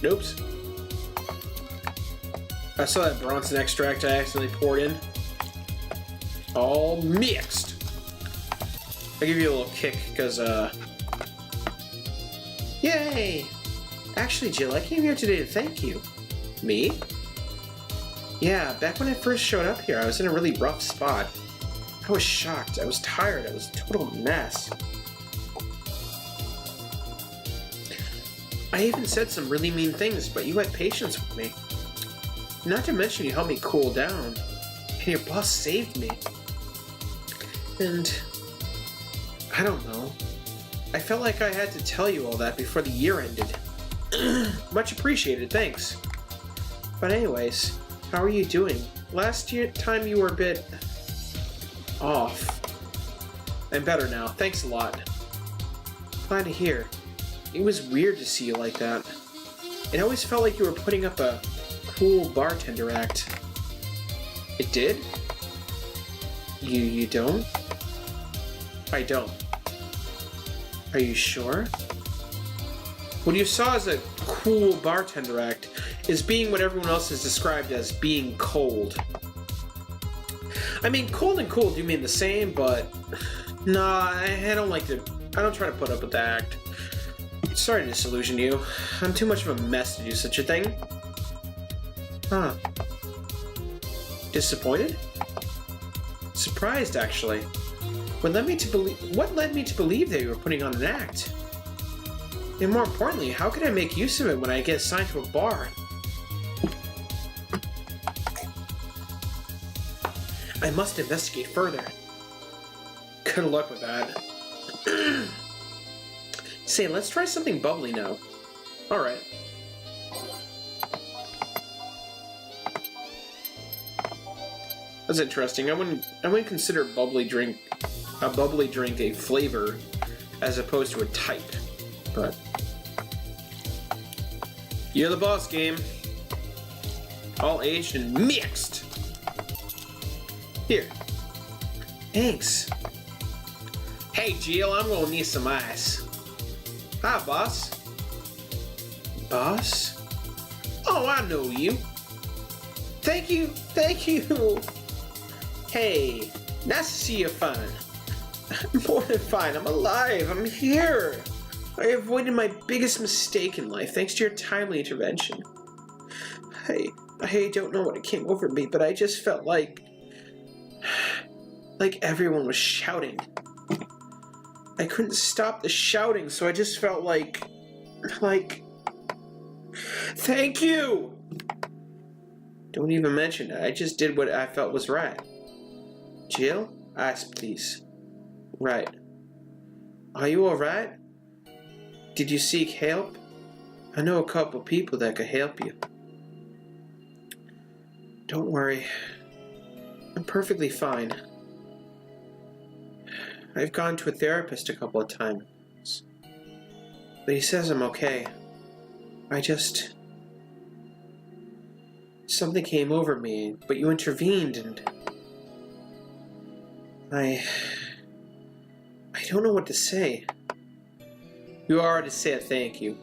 Oops. I saw that Bronson extract I accidentally poured in. All mixed. I'll give you a little kick, because, Yay! Actually, Jill, I came here today to thank you. Me? Yeah, back when I first showed up here, I was in a really rough spot. I was shocked, I was tired, I was a total mess. I even said some really mean things, but you had patience with me. Not to mention you helped me cool down, and your boss saved me. And I don't know. I felt like I had to tell you all that before the year ended. Much appreciated, thanks. But anyways, how are you doing? Last time you were a bit off. I'm better now, thanks a lot. Glad to hear. It was weird to see you like that. It always felt like you were putting up a cool bartender act. It did? You don't? I don't. Are you sure? What you saw as a cool bartender act is being what everyone else has described as being cold. I mean, cold and cool do mean the same, but nah, I don't like to. I don't try to put up with the act. Sorry to disillusion you. I'm too much of a mess to do such a thing. Huh. Disappointed? Surprised, actually. What led me to believe that you were putting on an act? And more importantly, how can I make use of it when I get assigned to a bar? I must investigate further. Good luck with that. Say, let's try something bubbly now. Alright. That's interesting. I wouldn't consider a bubbly drink a flavor as opposed to a type. But you're the boss, game. All aged and mixed. Here. Thanks. Hey, Jill, I'm gonna need some ice. Hi, boss. Boss? Oh, I know you. Thank you. Hey, nice to see you fine. More than fine. I'm alive. I'm here. I avoided my biggest mistake in life thanks to your timely intervention. I don't know what came over me, but I just felt like everyone was shouting. I couldn't stop the shouting, so I just felt like, thank you! Don't even mention it. I just did what I felt was right. Jill? Ice, please. Right. Are you alright? Did you seek help? I know a couple people that could help you. Don't worry. I'm perfectly fine. I've gone to a therapist a couple of times, but he says I'm okay. Something came over me, but you intervened, and I don't know what to say. You already said thank you.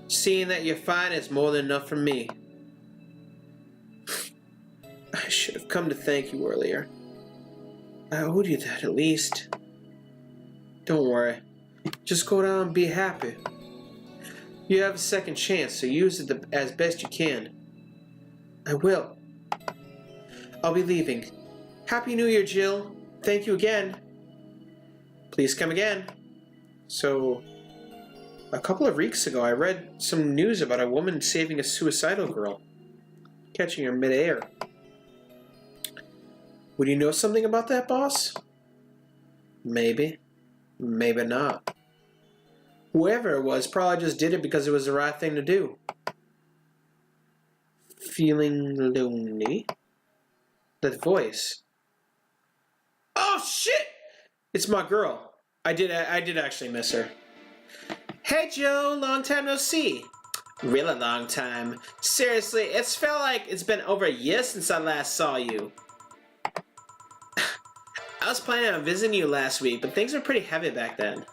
Seeing that you're fine is more than enough for me. I should have come to thank you earlier. I owed you that at least. Don't worry. Just go down and be happy. You have a second chance, so use it as best you can. I will. I'll be leaving. Happy New Year, Jill. Thank you again. Please come again. So, a couple of weeks ago, I read some news about a woman saving a suicidal girl, catching her midair. Would you know something about that, boss? Maybe. Maybe not. Whoever it was probably just did it because it was the right thing to do. Feeling lonely? That voice. Oh shit! It's my girl. I did actually miss her. Hey Joe, long time no see. Really long time. Seriously, it's felt like it's been over a year since I last saw you. I was planning on visiting you last week, but things were pretty heavy back then.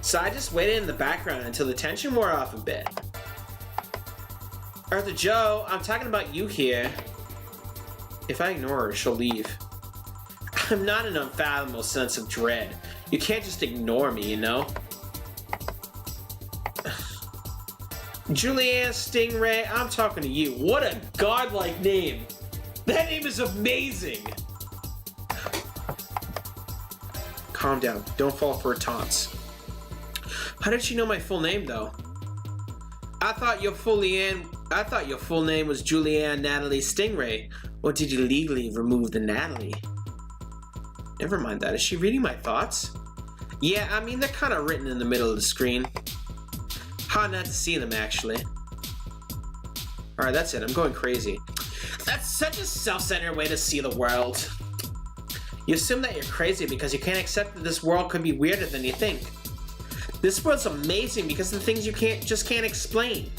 So I just waited in the background until the tension wore off a bit. Arthur Joe, I'm talking about you here. If I ignore her, she'll leave. I'm not an unfathomable sense of dread. You can't just ignore me, you know? Julianne Stingray, I'm talking to you. What a godlike name. That name is amazing. Calm down. Don't fall for her taunts. How did she know my full name, though? I thought your full name was Julianne Natalie Stingray. Or did you legally remove the Natalie? Never mind that. Is she reading my thoughts? Yeah, I mean, they're kind of written in the middle of the screen. Hard not to see them, actually. Alright, that's it. I'm going crazy. That's such a self-centered way to see the world. You assume that you're crazy because you can't accept that this world could be weirder than you think. This world's amazing because of the things you just can't explain.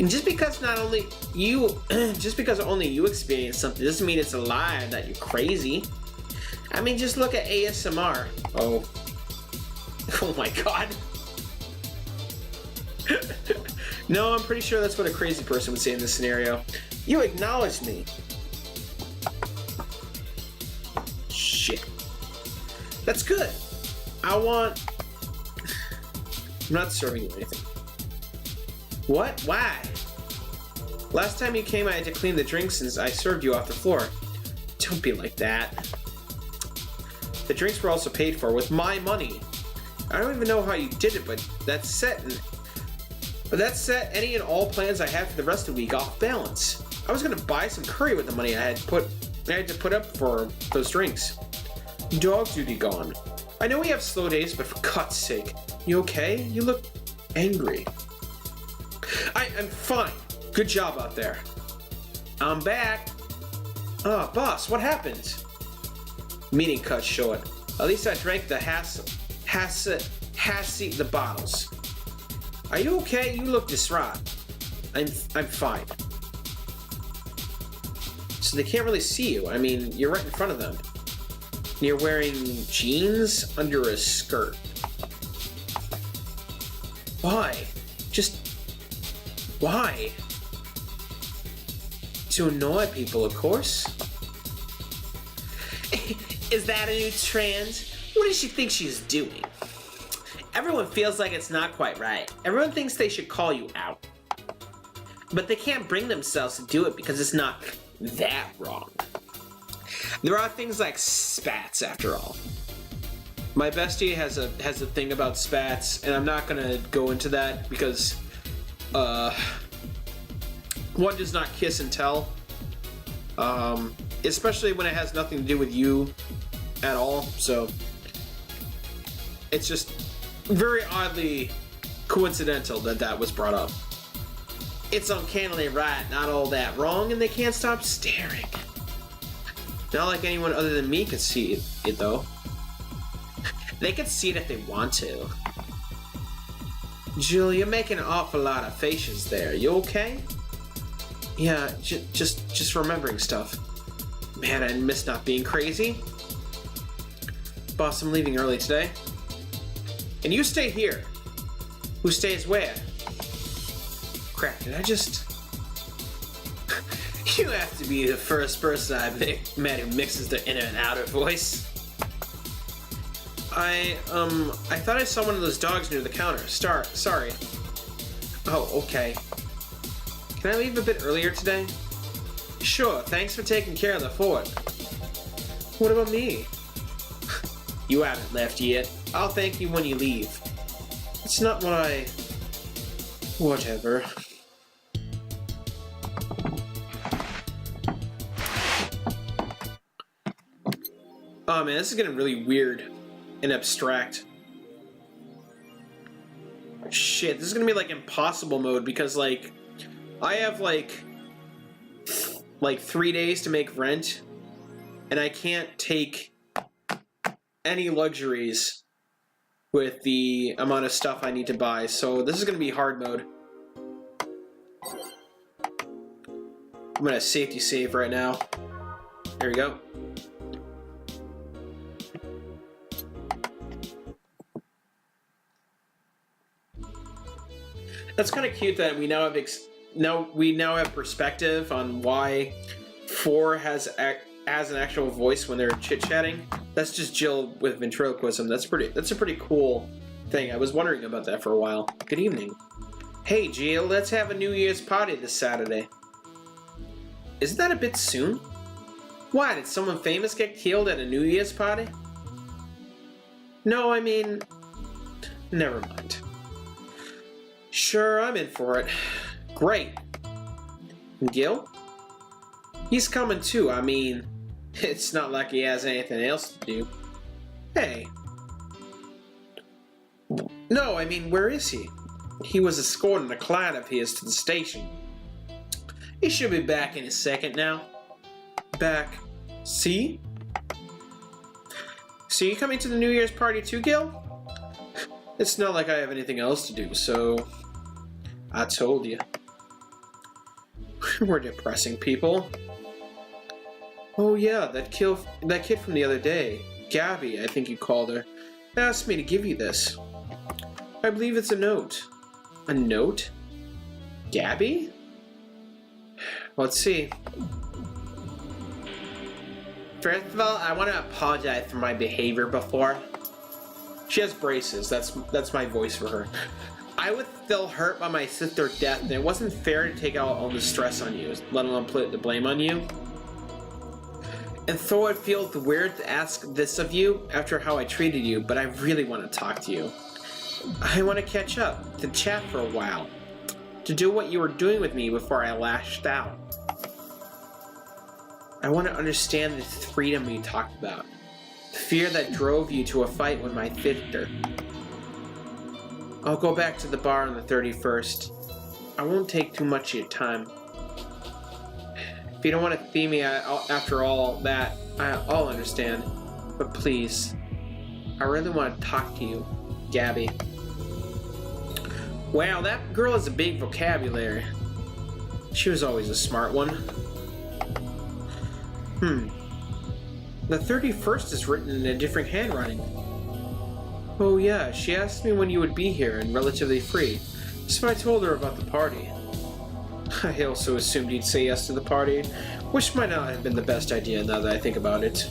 And just because only you experience something doesn't mean it's a lie that you're crazy. I mean, just look at ASMR. Oh my god. No, I'm pretty sure that's what a crazy person would say in this scenario. You acknowledged me. Shit. That's good. I'm not serving you anything. What? Why? Last time you came, I had to clean the drinks since I served you off the floor. Don't be like that. The drinks were also paid for with my money. I don't even know how you did it, but that set any and all plans I had for the rest of the week off balance. I was gonna buy some curry with the money I had to put up for those drinks. Dog duty gone. I know we have slow days, but for God's sake, you okay? You look angry. I'm fine. Good job out there. I'm back. Oh, boss, what happened? Meeting cut short. At least I drank the the bottles. Are you okay? You look distraught. I'm fine. So they can't really see you. I mean, you're right in front of them. And you're wearing jeans under a skirt. Why? Just why? To annoy people, of course. Is that a new trend? What does she think she's doing? Everyone feels like it's not quite right. Everyone thinks they should call you out. But they can't bring themselves to do it because it's not that wrong. There are things like spats, after all. My bestie has a thing about spats, and I'm not gonna go into that because one does not kiss and tell. Especially when it has nothing to do with you at all. So it's just very oddly coincidental that was brought up. It's uncannily right, not all that wrong, and they can't stop staring. Not like anyone other than me could see it though. They could see it if they want to. Jill, you're making an awful lot of faces there. You okay? Yeah, just remembering stuff. Man, I miss not being crazy. Boss, I'm leaving early today. And you stay here. Who stays where? Crap, did I just... You have to be the first person I've met who mixes the inner and outer voice. I thought I saw one of those dogs near the counter. Sorry. Oh, okay. Can I leave a bit earlier today? Sure, thanks for taking care of the fort. What about me? You haven't left yet. I'll thank you when you leave. It's not what I... Whatever. Oh man, this is getting really weird and abstract. Shit, this is gonna be like impossible mode because like I have like 3 days to make rent and I can't take any luxuries with the amount of stuff I need to buy, so this is gonna be hard mode. I'm gonna safety save right now. There we go. That's kind of cute that we now have perspective on why 4 has an actual voice when they're chit-chatting. That's just Jill with ventriloquism. That's a pretty cool thing. I was wondering about that for a while. Good evening. Hey Jill, let's have a New Year's party this Saturday. Isn't that a bit soon? Why, did someone famous get killed at a New Year's party? No, I mean, never mind. Sure, I'm in for it. Great. And Gil? He's coming too. I mean, it's not like he has anything else to do. Hey. No, I mean, where is he? He was escorting a client of his to the station. He should be back in a second now. Back. See? So you coming to the New Year's party too, Gil? It's not like I have anything else to do, so... I told you. We're depressing people. Oh yeah, that kid from the other day, Gabby, I think you called her, asked me to give you this. I believe it's a note. A note? Gabby? Let's see. First of all, I want to apologize for my behavior before. She has braces. That's my voice for her. I was still hurt by my sister's death, and it wasn't fair to take out all the stress on you, let alone put the blame on you. And so it feels weird to ask this of you after how I treated you, but I really want to talk to you. I want to catch up, to chat for a while, to do what you were doing with me before I lashed out. I want to understand this freedom you talked about, the fear that drove you to a fight with my sister. I'll go back to the bar on the 31st. I won't take too much of your time. If you don't want to see me after all that, I'll understand. But please, I really want to talk to you, Gabby. Wow, that girl has a big vocabulary. She was always a smart one. The 31st is written in a different handwriting. Oh yeah, she asked me when you would be here and relatively free, so I told her about the party. I also assumed you'd say yes to the party, which might not have been the best idea now that I think about it.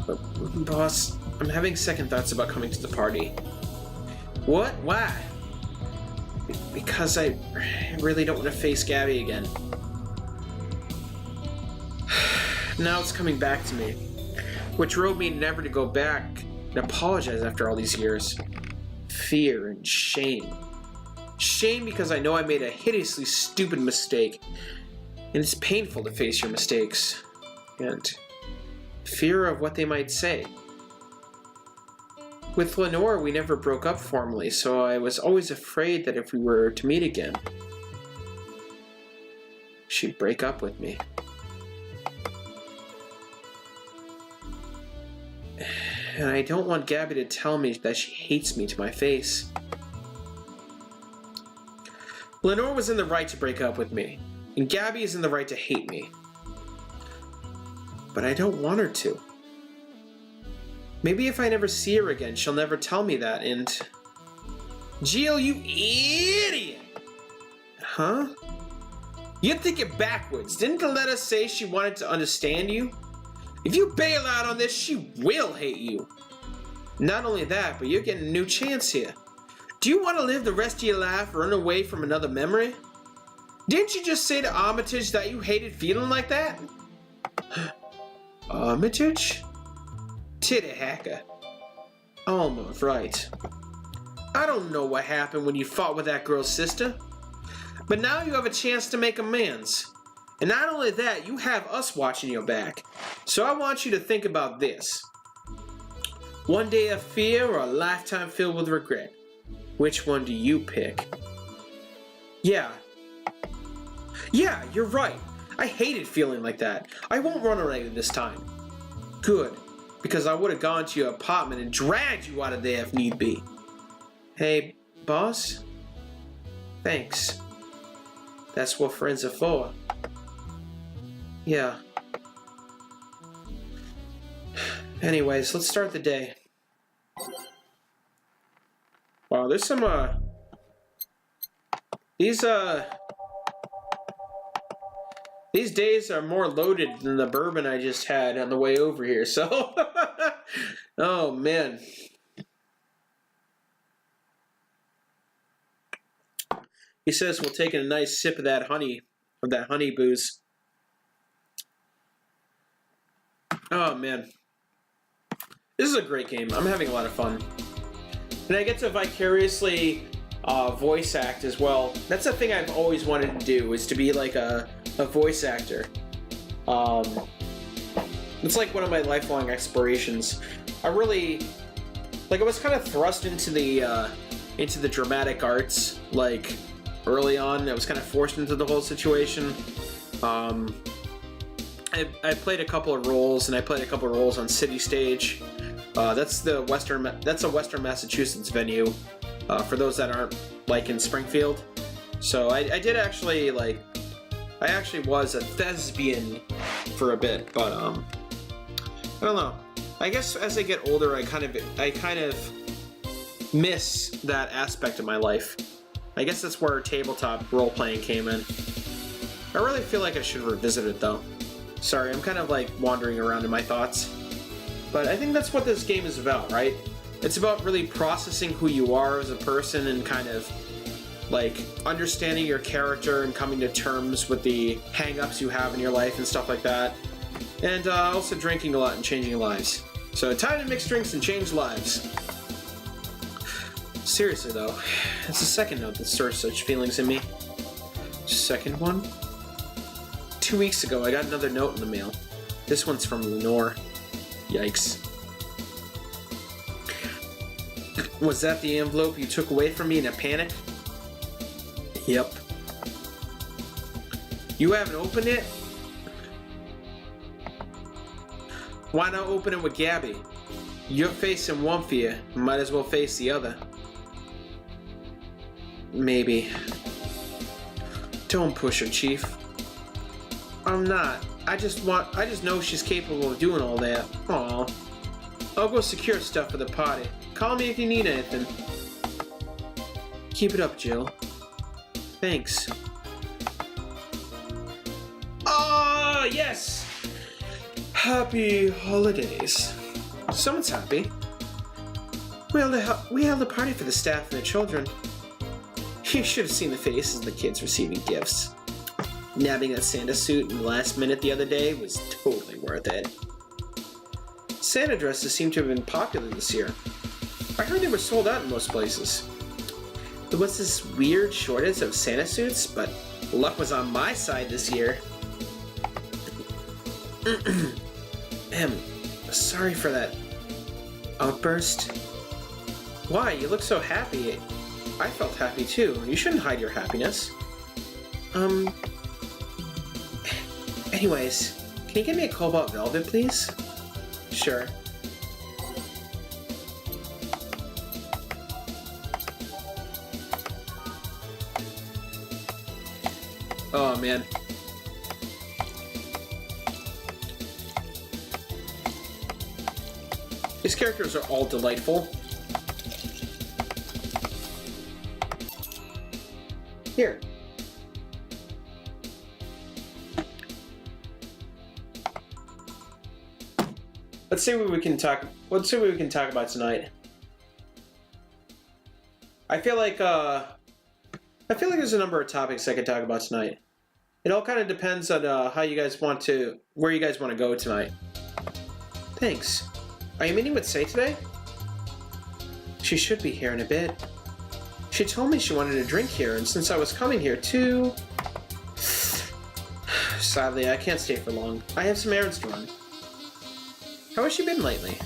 But, boss, I'm having second thoughts about coming to the party. What? Why? Because I really don't want to face Gabby again. Now it's coming back to me, which drove me never to go back and apologize after all these years. Fear and shame. Shame because I know I made a hideously stupid mistake, and it's painful to face your mistakes. And fear of what they might say. With Lenore, we never broke up formally, so I was always afraid that if we were to meet again, she'd break up with me. And I don't want Gabby to tell me that she hates me to my face. Lenore was in the right to break up with me, and Gabby is in the right to hate me. But I don't want her to. Maybe if I never see her again, she'll never tell me that, and... Jill, you idiot! Huh? You're thinking backwards. Didn't the letter say she wanted to understand you? If you bail out on this, she will hate you. Not only that, but you're getting a new chance here. Do you want to live the rest of your life run away from another memory? Didn't you just say to Armitage that you hated feeling like that? Armitage? Titty hacker. Almost right. I don't know what happened when you fought with that girl's sister, but now you have a chance to make amends. And not only that, you have us watching your back. So I want you to think about this. One day of fear or a lifetime filled with regret? Which one do you pick? Yeah, you're right. I hated feeling like that. I won't run away this time. Good, because I would have gone to your apartment and dragged you out of there if need be. Hey, boss? Thanks. That's what friends are for. Yeah. Anyways, let's start the day. Wow, there's some, These days are more loaded than the bourbon I just had on the way over here, so... Oh, man. He says we're taking a nice sip of that honey booze. Oh, man. This is a great game. I'm having a lot of fun. And I get to vicariously voice act as well. That's a thing I've always wanted to do, is to be like a voice actor. It's like one of my lifelong aspirations. I really... Like, I was kind of thrust into the dramatic arts, like, early on. I was kind of forced into the whole situation. I played a couple of roles, and I played a couple of roles on City Stage. That's a Western Massachusetts venue, for those that aren't, like, in Springfield. So I did actually, like, I actually was a thespian for a bit, but, I don't know. I guess as I get older, I kind of miss that aspect of my life. I guess that's where tabletop role-playing came in. I really feel like I should revisit it though. Sorry, I'm kind of like wandering around in my thoughts. But I think that's what this game is about, right? It's about really processing who you are as a person and kind of like understanding your character and coming to terms with the hang-ups you have in your life and stuff like that. And also drinking a lot and changing lives. So time to mix drinks and change lives. Seriously though, it's the second note that stirs such feelings in me. Second one? 2 weeks ago I got another note in the mail. This one's from Lenore. Yikes. Was that the envelope you took away from me in a panic? Yep. You haven't opened it? Why not open it with Gabby? You're facing one fear, might as well face the other. Maybe. Don't push her, Chief. I'm not. I just know she's capable of doing all that. Aw. I'll go secure stuff for the party. Call me if you need anything. Keep it up, Jill. Thanks. Ah, yes! Happy holidays. Someone's happy. We held a party for the staff and the children. You should have seen the faces of the kids receiving gifts. Nabbing that Santa suit in the last minute the other day was totally worth it. Santa dresses seem to have been popular this year. I heard they were sold out in most places. There was this weird shortage of Santa suits, but luck was on my side this year. Sorry for that outburst. Why? You look so happy. I felt happy too. You shouldn't hide your happiness. Anyways, can you get me a Cobalt Velvet, please? Sure. Oh, man. These characters are all delightful. Here. Let's see what we can talk about tonight. I feel like there's a number of topics I could talk about tonight. It all kind of depends on where you guys want to go tonight. Thanks. Are you meeting with Say today? She should be here in a bit. She told me she wanted a drink here, and since I was coming here too... Sadly, I can't stay for long. I have some errands to run. How has she been lately?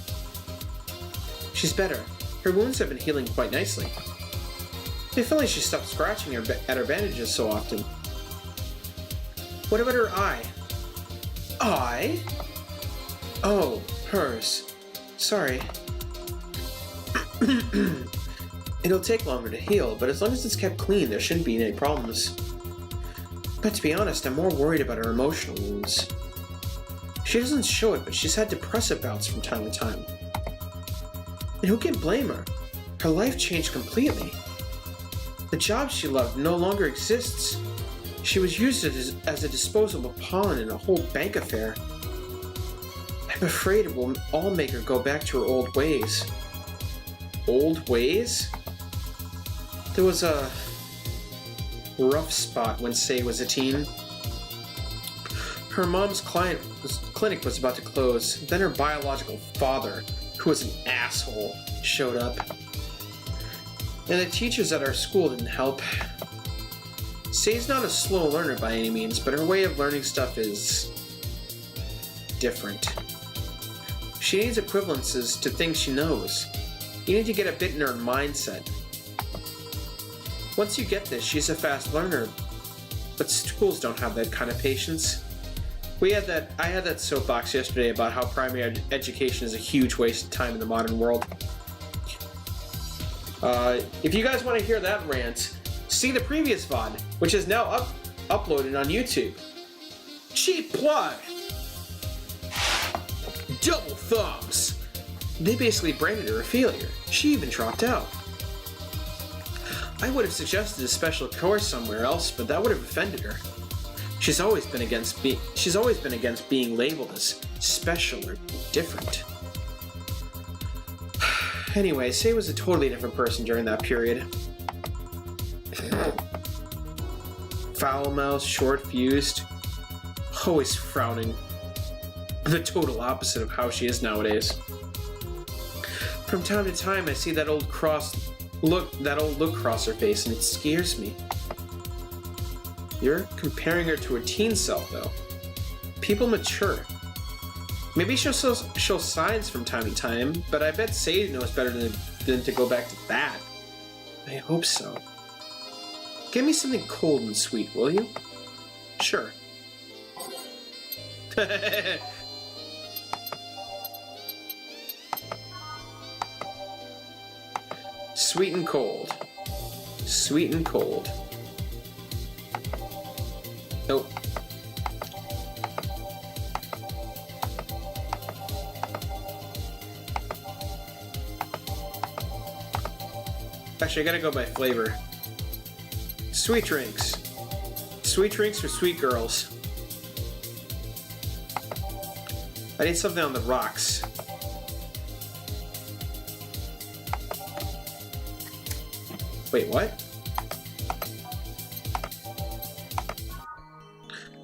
She's better. Her wounds have been healing quite nicely. I feel like she stopped scratching at her bandages so often. What about her eye? Eye? Oh, hers. Sorry. It'll take longer to heal, but as long as it's kept clean, there shouldn't be any problems. But to be honest, I'm more worried about her emotional wounds. She doesn't show it, but she's had depressive bouts from time to time. And who can blame her? Her life changed completely. The job she loved no longer exists. She was used as a disposable pawn in a whole bank affair. I'm afraid it will all make her go back to her old ways. Old ways? There was a rough spot when Say was a teen. Her mom's clinic was about to close. Then her biological father, who was an asshole, showed up. And the teachers at our school didn't help. Say's not a slow learner by any means, but her way of learning stuff is different. She needs equivalences to things she knows. You need to get a bit in her mindset. Once you get this, she's a fast learner, but schools don't have that kind of patience. I had that soapbox yesterday about how primary education is a huge waste of time in the modern world. If you guys want to hear that rant, see the previous VOD, which is now uploaded on YouTube. Cheap plug! Double thumbs! They basically branded her a failure. She even dropped out. I would have suggested a special course somewhere else, but that would have offended her. She's always been against being labeled as special or different. Anyway, Sei was a totally different person during that period. Foul-mouthed, short-fused, always frowning. The total opposite of how she is nowadays. From time to time, I see that old look cross her face, and it scares me. You're comparing her to her teen self, though. People mature. Maybe she'll show signs from time to time, but I bet Sei knows better than to go back to that. I hope so. Give me something cold and sweet, will you? Sure. Sweet and cold. Sweet and cold. Nope. Actually, I gotta go by flavor. Sweet drinks. Sweet drinks for sweet girls. I need something on the rocks. Wait, what?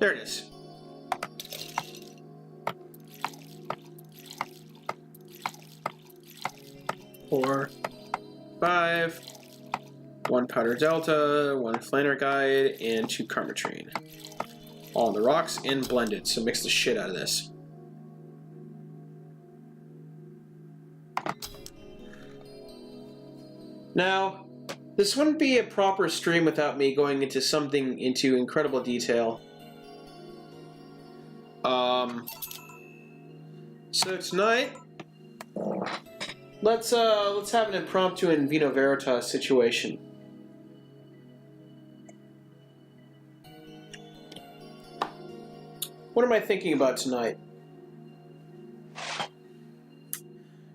There it is. Four, 5, 1 powder delta, 1 flanner guide, and 2 karmatrine. All on the rocks and blended, so mix the shit out of this. Now, this wouldn't be a proper stream without me going into incredible detail. So tonight, let's have an impromptu in Vino Veritas situation. What am I thinking about tonight?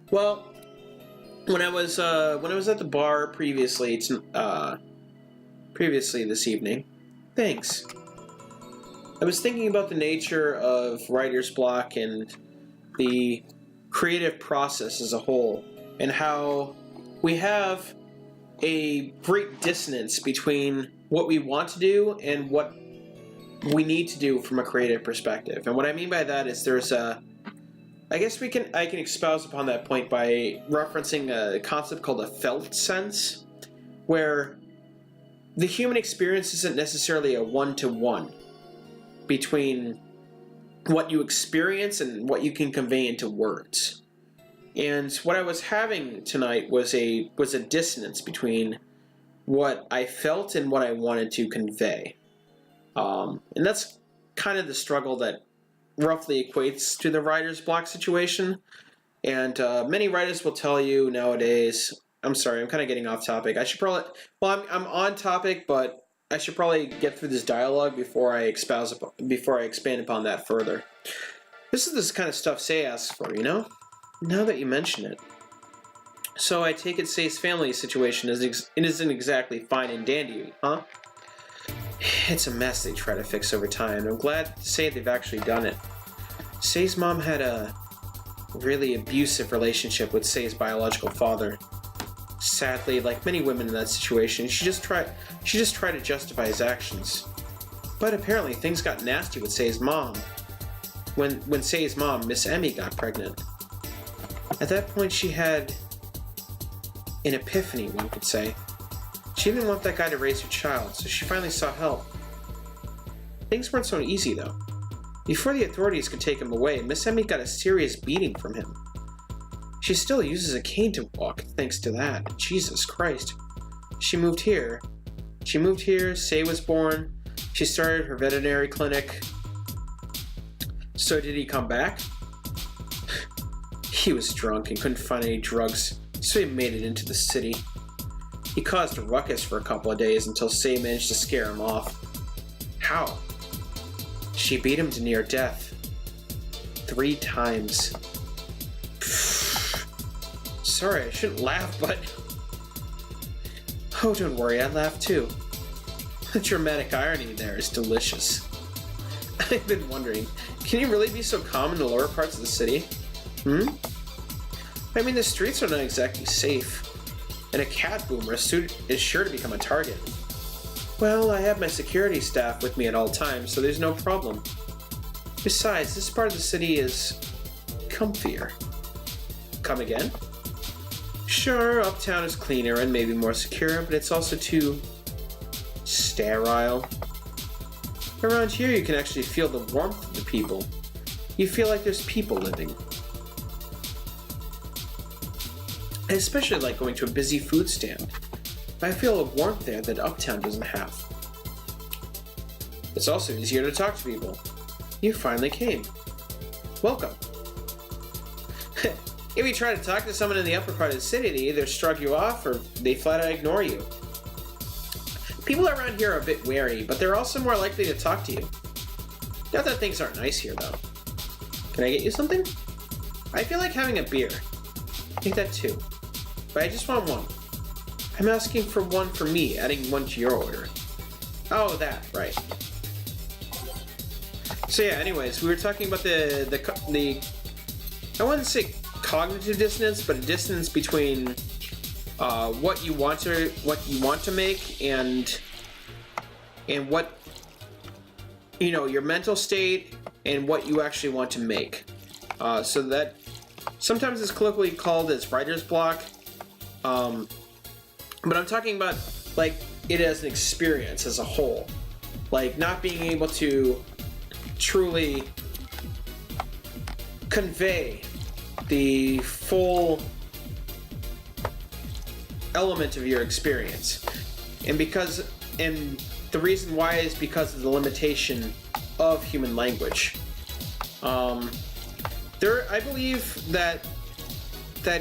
Well, when I was at the bar previously this evening, thanks. I was thinking about the nature of writer's block and the creative process as a whole, and how we have a great dissonance between what we want to do and what we need to do from a creative perspective. And what I mean by that is there's a... I can espouse upon that point by referencing a concept called a felt sense, where the human experience isn't necessarily a one-to-one between what you experience and what you can convey into words. And what I was having tonight was a dissonance between what I felt and what I wanted to convey. And that's kind of the struggle that roughly equates to the writer's block situation. And many writers will tell you nowadays... I'm sorry, I'm kind of getting off topic. I should probably... Well, I'm on topic, but I should probably get through this dialogue before I expand upon that further. This is this kind of stuff Sei asks for, you know? Now that you mention it. So I take it Sei's family situation isn't exactly fine and dandy, huh? It's a mess they try to fix over time. I'm glad to say they've actually done it. Sei's mom had a really abusive relationship with Sei's biological father. Sadly, like many women in that situation, she just tried to justify his actions. But apparently things got nasty with Sei's mom. When Sei's mom, Miss Emmy, got pregnant. At that point she had an epiphany, one could say. She didn't want that guy to raise her child, so she finally sought help. Things weren't so easy, though. Before the authorities could take him away, Miss Emmy got a serious beating from him. She still uses a cane to walk, thanks to that. Jesus Christ. She moved here, Sei was born, she started her veterinary clinic. So did he come back? He was drunk and couldn't find any drugs, so he made it into the city. He caused a ruckus for a couple of days until Sei managed to scare him off. How? She beat him to near death. 3 times. Sorry, I shouldn't laugh, but... Oh, don't worry, I laugh too. The dramatic irony there is delicious. I've been wondering, can you really be so calm in the lower parts of the city? I mean, the streets are not exactly safe, and a cat boomer is sure to become a target. Well, I have my security staff with me at all times, so there's no problem. Besides, this part of the city is comfier. Come again? Sure, uptown is cleaner and maybe more secure, but it's also too sterile. Around here, you can actually feel the warmth of the people. You feel like there's people living. I especially like going to a busy food stand. I feel a warmth there that uptown doesn't have. It's also easier to talk to people. You finally came. Welcome. If you try to talk to someone in the upper part of the city, they either shrug you off or they flat out ignore you. People around here are a bit wary, but they're also more likely to talk to you. Not that things aren't nice here, though. Can I get you something? I feel like having a beer. Take that too. But I just want one. I'm asking for one for me, adding one to your order. Oh, that, right. So yeah, anyways, we were talking about the I wouldn't say cognitive dissonance, but a dissonance between what you want to make and what, you know, your mental state and what you actually want to make. So that sometimes it's colloquially called as writer's block. But I'm talking about like it as an experience as a whole, like not being able to truly convey the full element of your experience. And the reason why is because of the limitation of human language. I believe that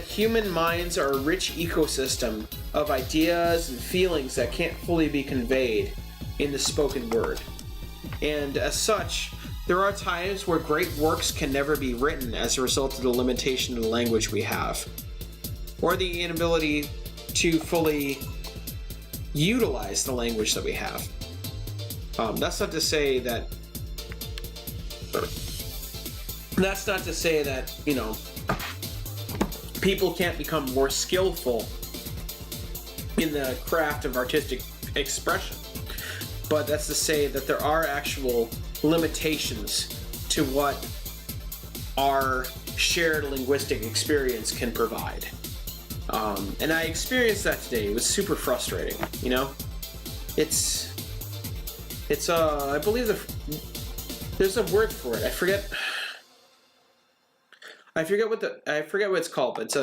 human minds are a rich ecosystem of ideas and feelings that can't fully be conveyed in the spoken word. And as such, there are times where great works can never be written as a result of the limitation of the language we have, or the inability to fully utilize the language that we have. That's not to say that, you know, people can't become more skillful in the craft of artistic expression. But that's to say that there are actual limitations to what our shared linguistic experience can provide. And I experienced that today. It was super frustrating, you know? It's I believe there's a word for it. I forget what it's called, but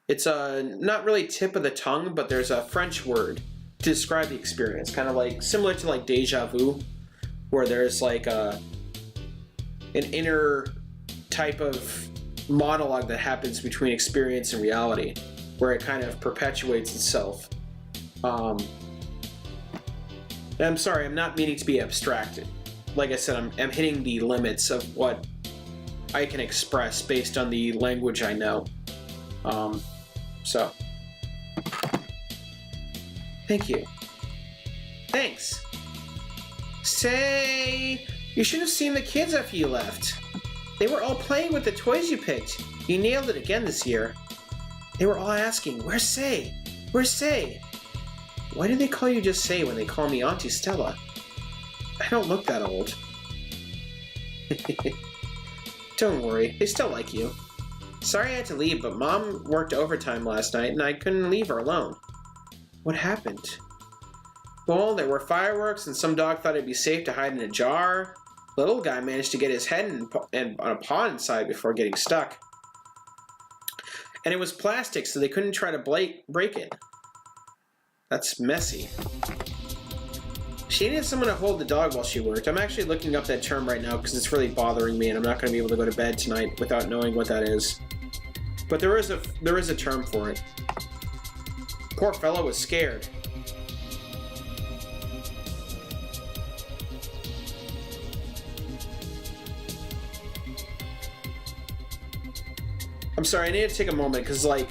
it's a not really tip of the tongue, but there's a French word to describe the experience, kind of like similar to like déjà vu, where there's like an inner type of monologue that happens between experience and reality, where it kind of perpetuates itself. And I'm sorry, I'm not meaning to be abstracted. Like I said, I'm hitting the limits of what I can express based on the language I know. So, thank you. Thanks. Say, you should have seen the kids after you left. They were all playing with the toys you picked. You nailed it again this year. They were all asking, "Where's Say? Where's Say?" Why do they call you just Say when they call me Auntie Stella? I don't look that old. Don't worry, they still like you. Sorry I had to leave, but Mom worked overtime last night and I couldn't leave her alone. What happened? Well, there were fireworks and some dog thought it'd be safe to hide in a jar. The little guy managed to get his head on a paw inside before getting stuck. And it was plastic, so they couldn't try to break it. That's messy. She needed someone to hold the dog while she worked. I'm actually looking up that term right now because it's really bothering me and I'm not going to be able to go to bed tonight without knowing what that is. But there is a term for it. Poor fellow was scared. I'm sorry, I need to take a moment because, like,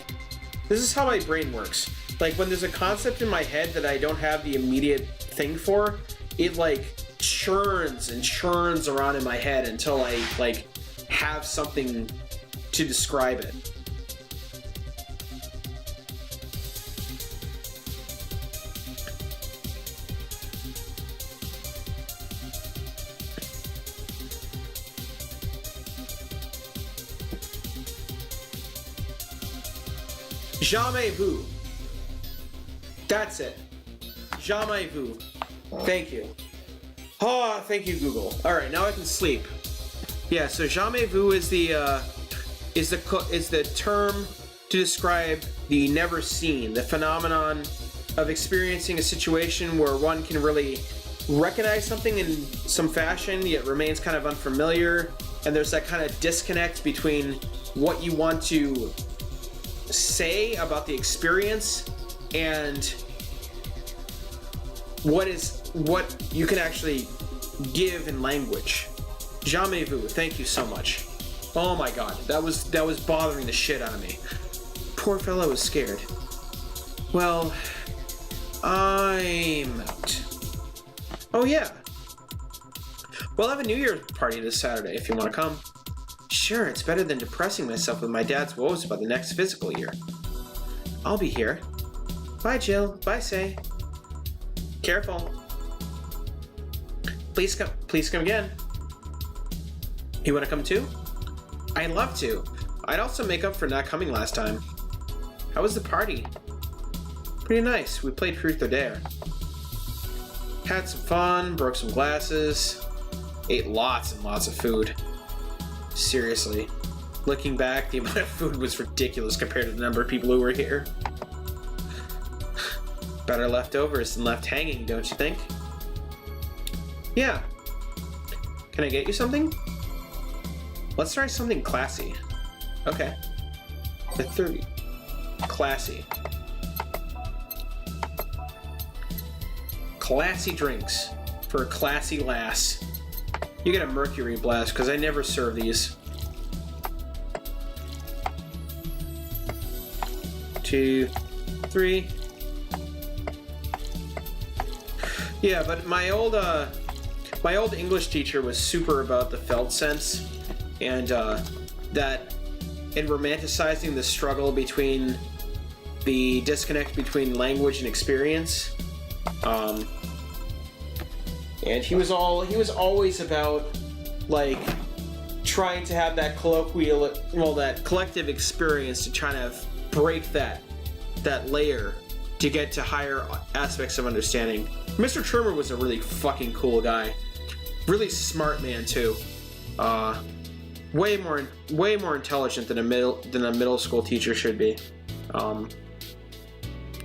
this is how my brain works. Like, when there's a concept in my head that I don't have the immediate thing for, it, like, churns and churns around in my head until I, like, have something to describe it. Jamais vu. That's it. Jamais vu. Thank you. Oh, thank you, Google. All right, now I can sleep. Yeah, so jamais vu is the term to describe the never seen, the phenomenon of experiencing a situation where one can really recognize something in some fashion, yet remains kind of unfamiliar, and there's that kind of disconnect between what you want to say about the experience and what you can actually give in language. Jamais vu, thank you so much. Oh my god, that was bothering the shit out of me. Poor fellow was scared. Well, I'm out. Oh yeah. We'll have a New Year's party this Saturday if you want to come. Sure, it's better than depressing myself with my dad's woes about the next physical year. I'll be here. Bye, Jill. Bye, Say. Careful. Please come again. You want to come too? I'd love to. I'd also make up for not coming last time. How was the party? Pretty nice. We played Truth or Dare. Had some fun, broke some glasses, ate lots and lots of food. Seriously, looking back, the amount of food was ridiculous compared to the number of people who were here. Better leftovers than left hanging, don't you think? Yeah. Can I get you something? Let's try something classy. Okay. The 30. Classy. Classy drinks for a classy lass. You get a mercury blast, because I never serve these. 2, 3. Yeah, but my old English teacher was super about the felt sense, and romanticizing the struggle between the disconnect between language and experience. And he was always about, like, trying to have that that collective experience to try to break that layer to get to higher aspects of understanding. Mr. Trimmer was a really fucking cool guy. Really smart man too. Way more intelligent than a middle school teacher should be.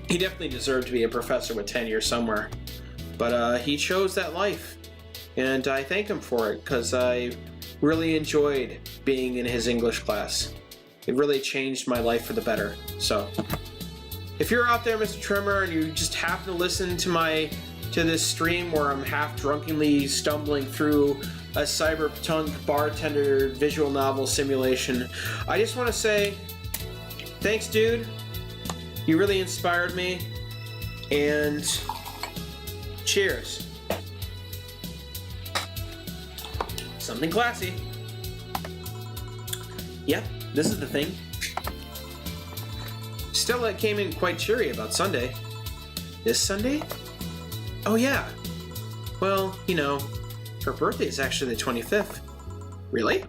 He definitely deserved to be a professor with tenure somewhere. But he chose that life, and I thank him for it, because I really enjoyed being in his English class. It really changed my life for the better. So, if you're out there, Mr. Trimmer, and you just happen to listen to this stream where I'm half drunkenly stumbling through a cyberpunk bartender visual novel simulation, I just want to say, thanks, dude. You really inspired me, and cheers. Something classy. Yep, this is the thing. Stella came in quite cheery about Sunday. This Sunday? Oh yeah. Well, you know, her birthday is actually the 25th. Really?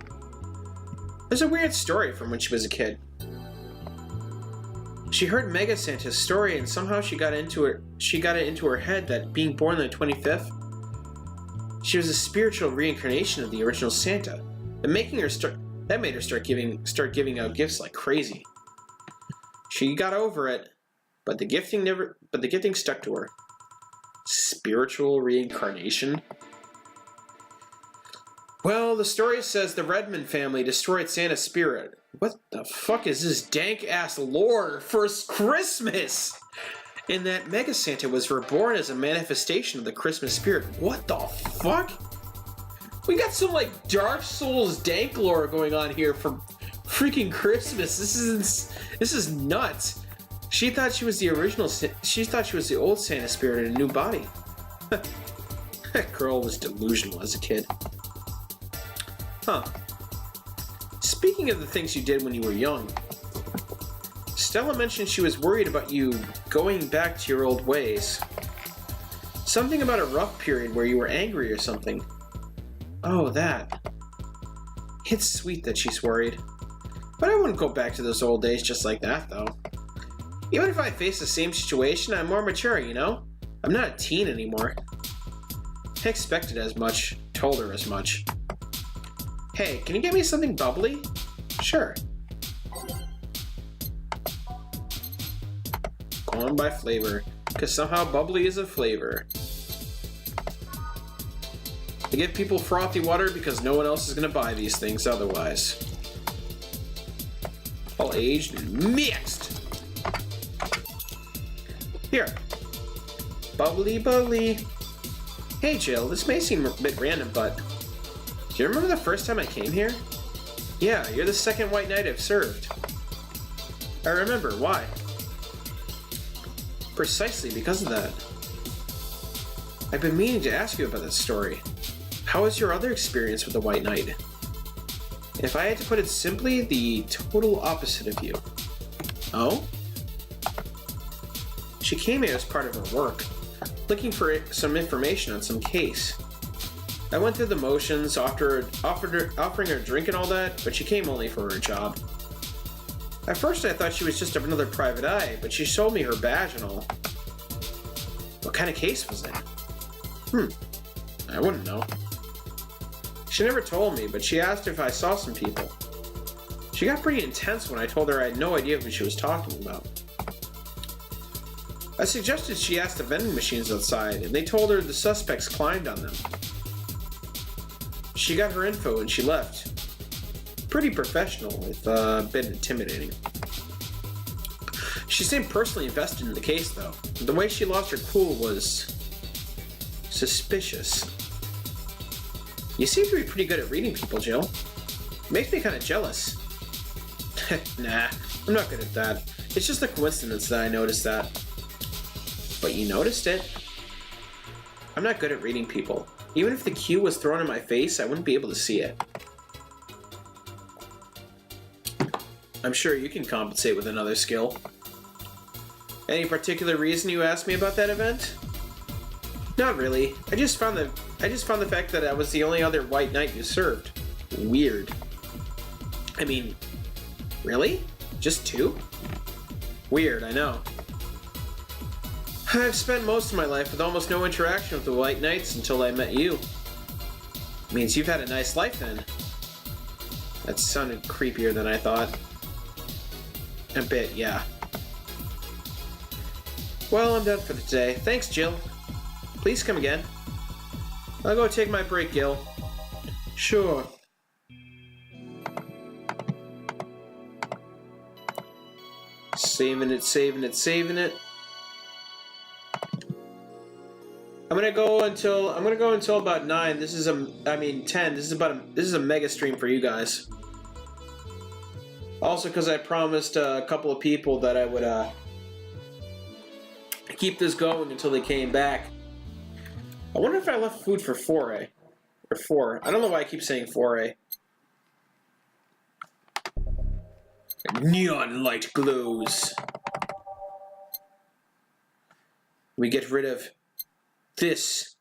There's a weird story from when she was a kid. She heard Mega Santa's story, and somehow she got it into her head that being born on the 25th, she was a spiritual reincarnation of the original Santa. And made her start giving out gifts like crazy. She got over it, but the gifting stuck to her. Spiritual reincarnation? Well, the story says the Redmond family destroyed Santa's spirit. What the fuck is this dank-ass lore for Christmas? And that Mega Santa was reborn as a manifestation of the Christmas spirit. What the fuck? We got some, like, Dark Souls dank lore going on here for freaking Christmas. This is nuts. She thought she was the original. She thought she was the old Santa spirit in a new body. That girl was delusional as a kid. Huh. Speaking of the things you did when you were young, Stella mentioned she was worried about you going back to your old ways. Something about a rough period where you were angry or something. Oh, that. It's sweet that she's worried. But I wouldn't go back to those old days just like that, though. Even if I face the same situation, I'm more mature, you know? I'm not a teen anymore. I expected as much, told her as much. Hey, can you get me something bubbly? Sure. Going by flavor, because somehow bubbly is a flavor. I give people frothy water because no one else is going to buy these things otherwise. All aged and mixed. Here. Bubbly, bubbly. Hey Jill, this may seem a bit random, but do you remember the first time I came here? Yeah, you're the second white knight I've served. I remember. Why? Precisely because of that. I've been meaning to ask you about that story. How was your other experience with the White Knight? If I had to put it simply, the total opposite of you. Oh? She came here as part of her work, looking for some information on some case. I went through the motions, offering her a drink and all that, but she came only for her job. At first I thought she was just another private eye, but she showed me her badge and all. What kind of case was it? I wouldn't know. She never told me, but she asked if I saw some people. She got pretty intense when I told her I had no idea who she was talking about. I suggested she ask the vending machines outside, and they told her the suspects climbed on them. She got her info and she left. Pretty professional, if a bit intimidating. She seemed personally invested in the case, though. The way she lost her cool was suspicious. You seem to be pretty good at reading people, Jill. Makes me kind of jealous. Nah, I'm not good at that. It's just a coincidence that I noticed that. But you noticed it. I'm not good at reading people. Even if the cue was thrown in my face, I wouldn't be able to see it. I'm sure you can compensate with another skill. Any particular reason you asked me about that event? Not really. I just found the fact that I was the only other white knight you served weird. I mean, really? Just two? Weird, I know. I've spent most of my life with almost no interaction with the white knights until I met you. Means you've had a nice life then. That sounded creepier than I thought. A bit, yeah. Well, I'm done for today. Thanks, Jill. Please come again. I'll go take my break, Gil. Sure. Saving it, saving it, saving it. I'm gonna go until about 9. This is 10. This is a mega stream for you guys. Also, because I promised a couple of people that I would keep this going until they came back. I wonder if I left food for 4A. Or 4. I don't know why I keep saying 4A. Neon light glows. We get rid of this.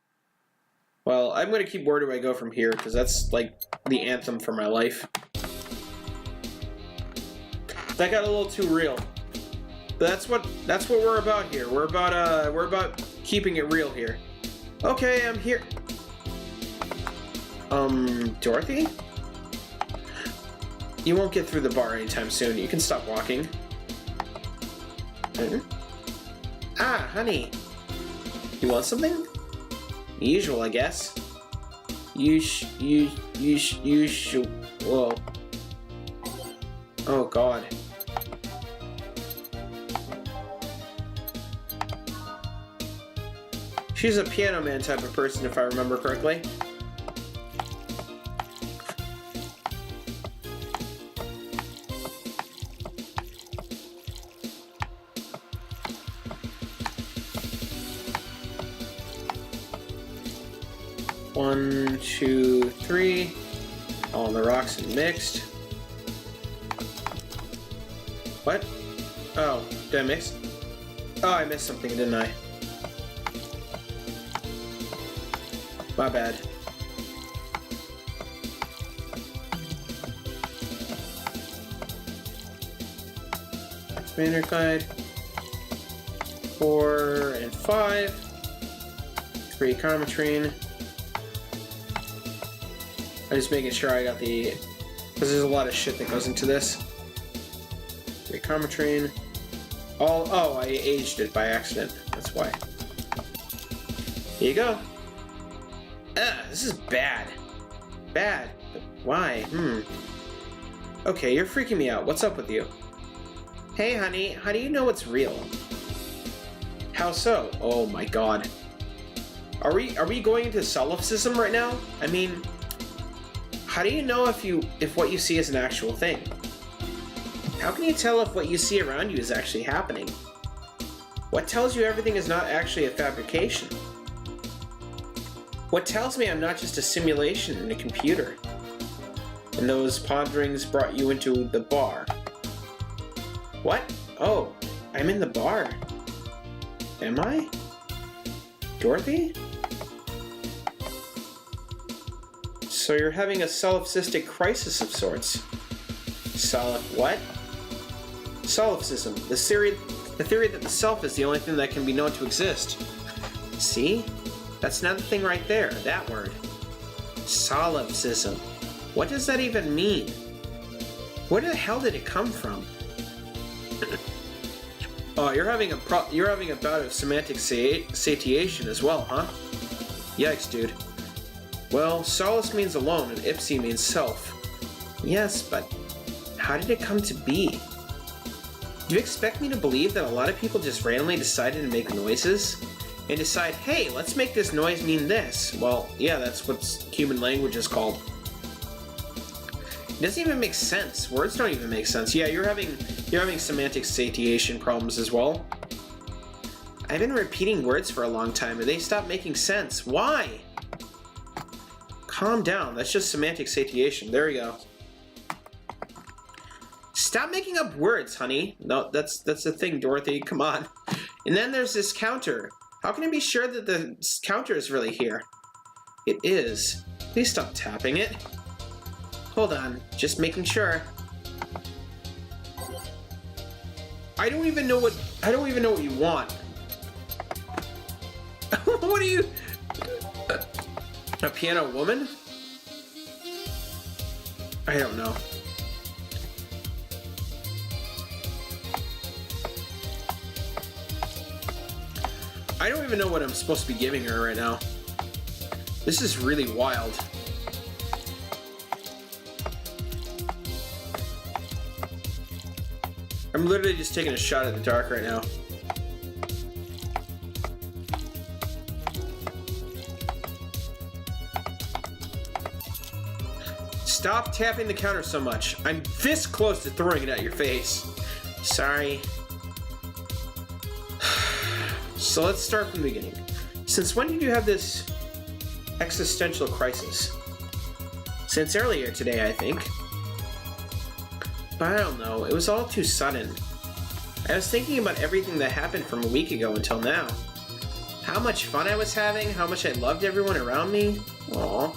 Well, I'm going to keep Where Do I Go From Here, because that's like the anthem for my life. That got a little too real. But that's what we're about here. We're about keeping it real here. Okay, I'm here. Dorothy? You won't get through the bar anytime soon. You can stop walking. Ah, honey. You want something? Usual, I guess. Whoa. Oh, God. She's a Piano Man type of person, if I remember correctly. 1, 2, 3. All the rocks and mixed. What? Oh, did I mix? Oh, I missed something, didn't I? My bad. Standard guide. 4 and 5. 3 Karmatrine. I'm just making sure I got the... because there's a lot of shit that goes into this. 3 Karmatrine. Oh, I aged it by accident. That's why. Here you go. Ugh, this is bad. Bad. But why? Okay, you're freaking me out. What's up with you? Hey, honey, how do you know it's real? How so? Oh my god. Are we going into solipsism right now? I mean, how do you know if what you see is an actual thing? How can you tell if what you see around you is actually happening? What tells you everything is not actually a fabrication? What tells me I'm not just a simulation in a computer? And those ponderings brought you into the bar. What? Oh, I'm in the bar. Am I? Dorothy? So you're having a solipsistic crisis of sorts. What? Solipsism, the theory that the self is the only thing that can be known to exist. See? That's another thing right there, that word. Solipsism. What does that even mean? Where the hell did it come from? Oh, you're having a bout of semantic satiation as well, huh? Yikes, dude. Well, solace means alone, and ipsi means self. Yes, but how did it come to be? Do you expect me to believe that a lot of people just randomly decided to make noises? And decide, hey, let's make this noise mean this? Well, yeah, that's what human language is called. It doesn't even make sense. Words don't even make sense. Yeah, you're having semantic satiation problems as well. I've been repeating words for a long time and they stop making sense. Why? Calm down. That's just semantic satiation. There we go. Stop making up words, honey. No, that's the thing, Dorothy. Come on. And then there's this counter. How can I be sure that the counter is really here? It is. Please stop tapping it. Hold on, just making sure. I don't even know what you want. What are you? A piano woman? I don't know. I don't even know what I'm supposed to be giving her right now. This is really wild. I'm literally just taking a shot at the dark right now. Stop tapping the counter so much. I'm this close to throwing it at your face. Sorry. So let's start from the beginning. Since when did you have this existential crisis? Since earlier today, I think. But I don't know, it was all too sudden. I was thinking about everything that happened from a week ago until now. How much fun I was having, how much I loved everyone around me. Aww.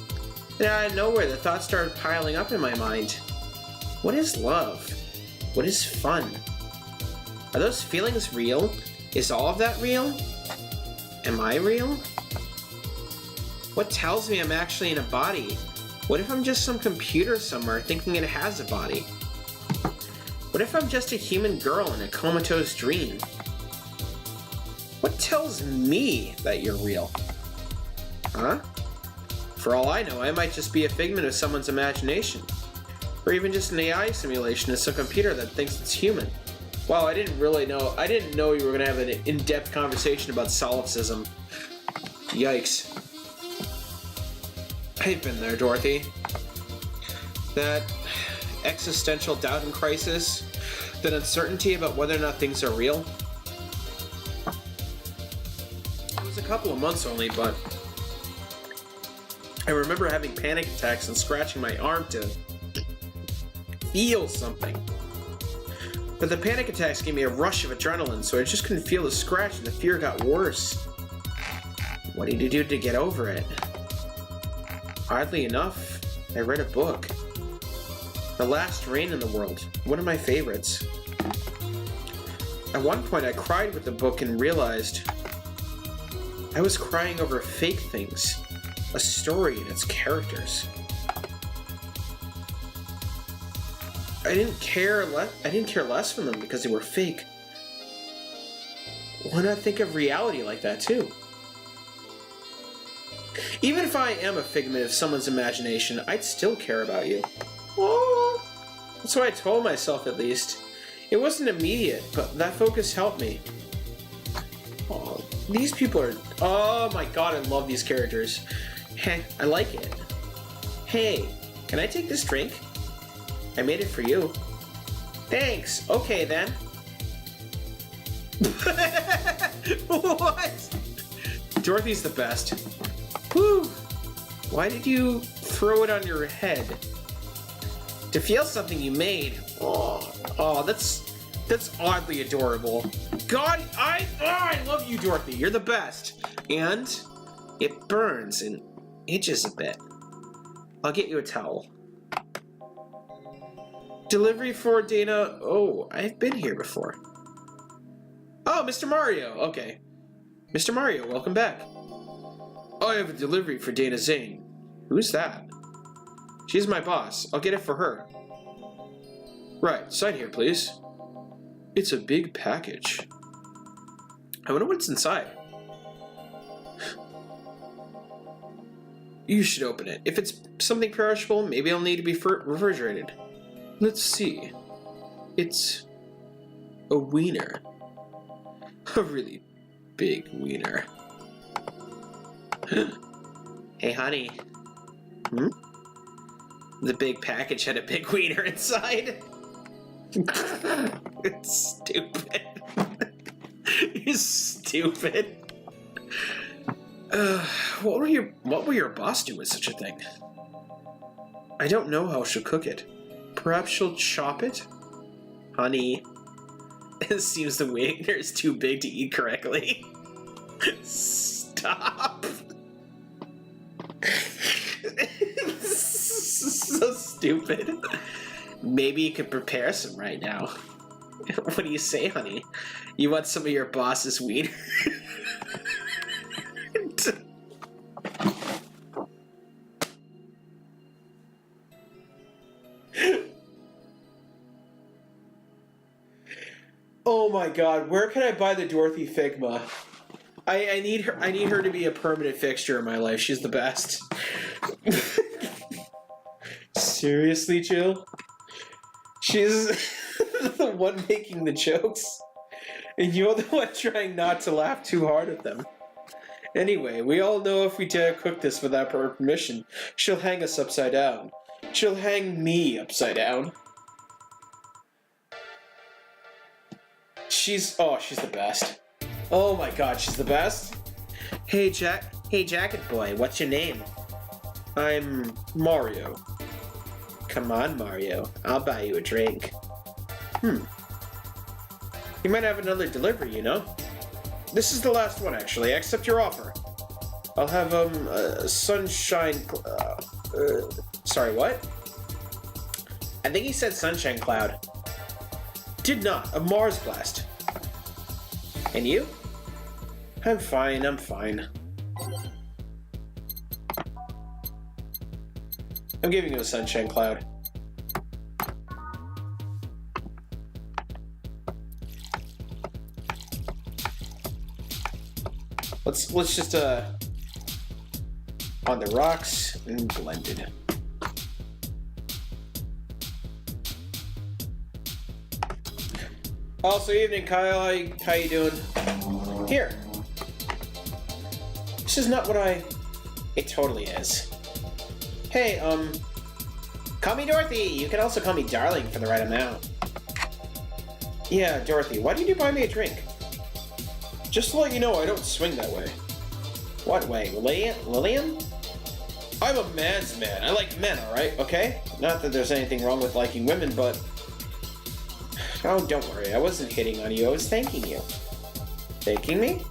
Then out of nowhere, the thoughts started piling up in my mind. What is love? What is fun? Are those feelings real? Is all of that real? Am I real? What tells me I'm actually in a body? What if I'm just some computer somewhere thinking it has a body? What if I'm just a human girl in a comatose dream? What tells me that you're real? Huh? For all I know, I might just be a figment of someone's imagination. Or even just an AI simulation of some computer that thinks it's human. Wow, I didn't know you were going to have an in-depth conversation about solipsism. Yikes. I've been there, Dorothy. That existential doubt and crisis, that uncertainty about whether or not things are real. It was a couple of months only, but I remember having panic attacks and scratching my arm to feel something. But the panic attacks gave me a rush of adrenaline, so I just couldn't feel the scratch and the fear got worse. What did you do to get over it? Oddly enough, I read a book. The Last Rain in the World, one of my favorites. At one point I cried with the book and realized I was crying over fake things, a story and its characters. I didn't care less from them because they were fake. Why not think of reality like that too? Even if I am a figment of someone's imagination, I'd still care about you. Oh, that's what I told myself, at least. It wasn't immediate, but that focus helped me. Oh, these people are... Oh my god, I love these characters. Heh, I like it. Hey, can I take this drink? I made it for you. Thanks. Okay, then. What? Dorothy's the best. Whew. Why did you throw it on your head? To feel something you made. Oh, that's oddly adorable. God, I love you, Dorothy. You're the best. And it burns and itches a bit. I'll get you a towel. Delivery for Dana. Oh, I've been here before. Oh, Mr. Mario. Okay. Mr. Mario, welcome back. I have a delivery for Dana Zane. Who's that? She's my boss. I'll get it for her. Right, sign here, please. It's a big package. I wonder what's inside. You should open it. If it's something perishable, maybe it'll need to be refrigerated. Let's see. It's a wiener. A really big wiener. Hey, honey. Hmm? The big package had a big wiener inside. It's stupid. You're stupid. What will your boss do with such a thing? I don't know how she'll cook it. Perhaps she'll chop it? Honey, it seems the wiener is too big to eat correctly. Stop. So stupid. Maybe you could prepare some right now. What do you say, honey? You want some of your boss's wiener? Oh my god, where can I buy the Dorothy Figma? I need her to be a permanent fixture in my life. She's the best. Seriously, Jill? She's the one making the jokes, and you're the one trying not to laugh too hard at them. Anyway, we all know if we dare cook this without her permission, she'll hang us upside down. She'll hang me upside down. She's the best. Oh my god, she's the best. Hey, Jacket Boy, what's your name? I'm Mario. Come on, Mario. I'll buy you a drink. You might have another delivery, you know? This is the last one, actually. I accept your offer. I'll have, sunshine... sorry, what? I think he said sunshine cloud. Did not. A Mars blast. And you? I'm fine. I'm giving you a sunshine cloud. Let's just on the rocks and blend it. Also, evening, Kyle. How you doing? Here. This is not what It totally is. Hey, call me Dorothy. You can also call me Darling for the right amount. Yeah, Dorothy, why did you buy me a drink? Just to let you know, I don't swing that way. What way? Lillian? I'm a man's man. I like men, alright? Okay? Not that there's anything wrong with liking women, but... Oh, don't worry. I wasn't hitting on you. I was thanking you. Thanking me?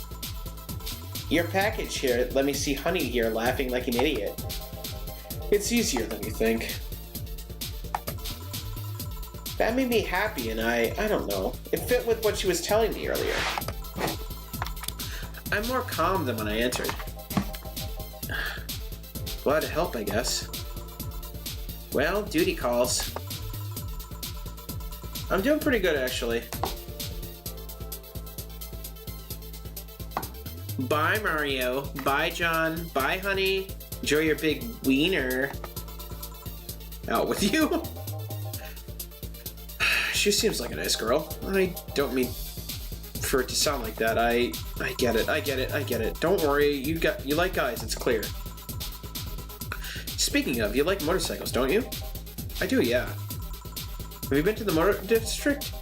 Your package here. Let me see Honey here laughing like an idiot. It's easier than you think. That made me happy, and I don't know. It fit with what she was telling me earlier. I'm more calm than when I entered. Glad to help, I guess. Well, duty calls. I'm doing pretty good, actually. Bye, Mario. Bye, John. Bye, honey. Enjoy your big wiener. Out with you? She seems like a nice girl. I don't mean for it to sound like that. I get it. I get it. I get it. Don't worry. You like guys. It's clear. Speaking of, you like motorcycles, don't you? I do, yeah. Have you been to the motor district?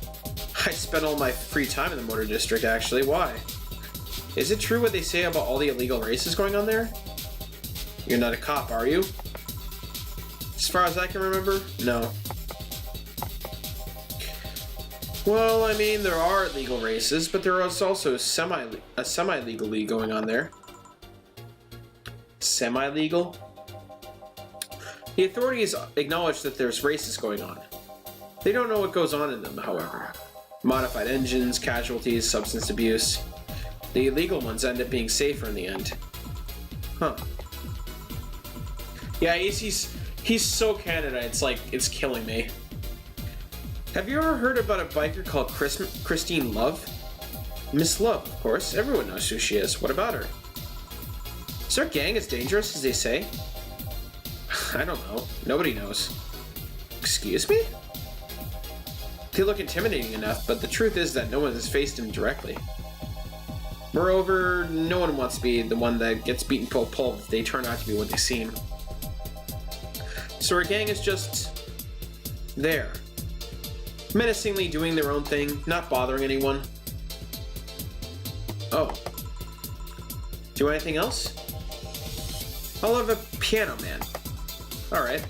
I spent all my free time in the motor district, actually. Why? Is it true what they say about all the illegal races going on there? You're not a cop, are you? As far as I can remember, no. Well, I mean, there are legal races, but there is also a semi-legal league going on there. Semi-legal? The authorities acknowledge that there's races going on. They don't know what goes on in them, however. Modified engines, casualties, substance abuse. The illegal ones end up being safer in the end. Huh. Yeah, he's so Canada, it's killing me. Have you ever heard about a biker called Christine Love? Miss Love, of course. Everyone knows who she is. What about her? Is her gang as dangerous as they say? I don't know. Nobody knows. Excuse me? They look intimidating enough, but the truth is that no one has faced him directly. Moreover, no one wants to be the one that gets beaten to a pulp if they turn out to be what they seem. So our gang is just... there. Menacingly doing their own thing, not bothering anyone. Oh. Do anything else? I'll have a piano man. Alright.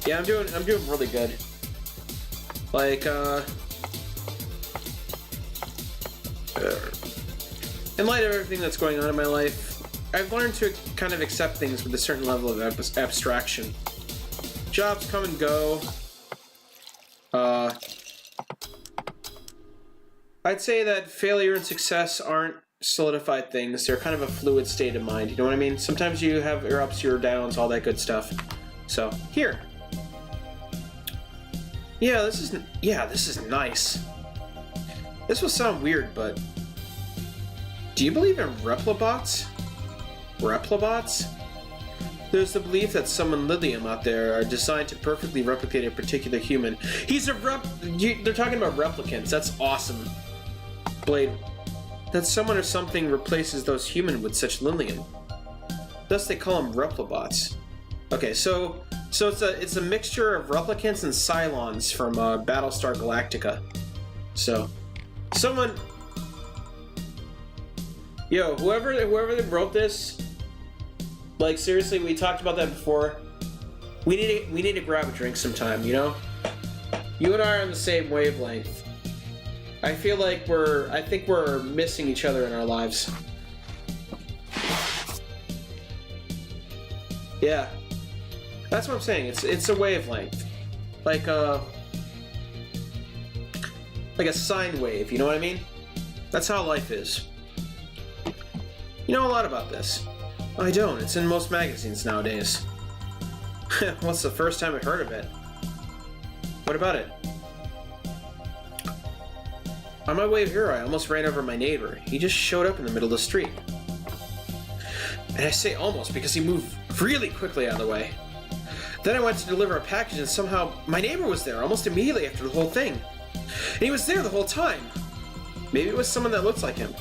Yeah, I'm doing really good. Like, in light of everything that's going on in my life, I've learned to kind of accept things with a certain level of abstraction. Jobs come and go. I'd say that failure and success aren't solidified things. They're kind of a fluid state of mind. You know what I mean? Sometimes you have your ups, your downs, all that good stuff. So, here. Yeah, this is nice. This will sound weird, but... do you believe in replibots? Replibots? There's the belief that some Lilium out there are designed to perfectly replicate a particular human. He's a they're talking about replicants. That's awesome. Blade. That someone or something replaces those human with such Lilium. Thus they call them replibots. Okay, so it's a mixture of replicants and Cylons from Battlestar Galactica. So, someone... Yo, whoever wrote this, like seriously, we talked about that before. We need to grab a drink sometime, you know? You and I are on the same wavelength. I feel like I think we're missing each other in our lives. Yeah. That's what I'm saying. It's a wavelength. Like a sine wave, you know what I mean? That's how life is. You know a lot about this. I don't. It's in most magazines nowadays. What's the first time I heard of it? What about it? On my way here, I almost ran over my neighbor. He just showed up in the middle of the street. And I say almost because he moved really quickly out of the way. Then I went to deliver a package and somehow my neighbor was there almost immediately after the whole thing. And he was there the whole time. Maybe it was someone that looks like him.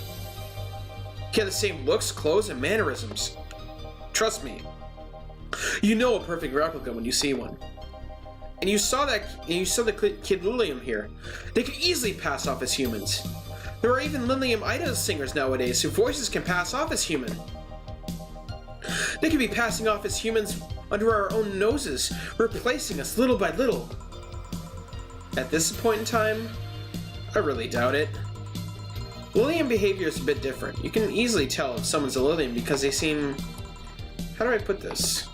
He had the same looks, clothes, and mannerisms. Trust me. You know a perfect replica when you see one. And you saw the kid Lilium here. They could easily pass off as humans. There are even Lilium Ida singers nowadays whose voices can pass off as human. They could be passing off as humans under our own noses, replacing us little by little. At this point in time, I really doubt it. Lilium behavior is a bit different. You can easily tell if someone's a Lilium because they seem... How do I put this?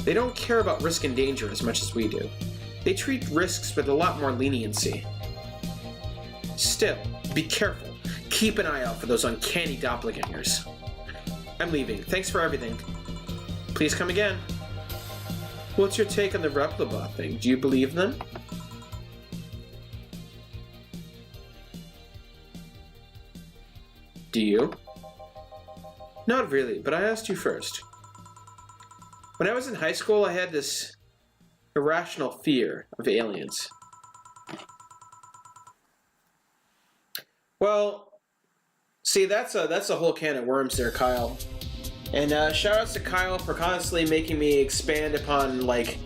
They don't care about risk and danger as much as we do. They treat risks with a lot more leniency. Still, be careful. Keep an eye out for those uncanny doppelgangers. I'm leaving. Thanks for everything. Please come again. What's your take on the Replibot thing? Do you believe them? Do you? Not really, but I asked you first. When I was in high school, I had this irrational fear of aliens. Well, see, that's a whole can of worms there, Kyle. And shoutouts to Kyle for constantly making me expand upon, like,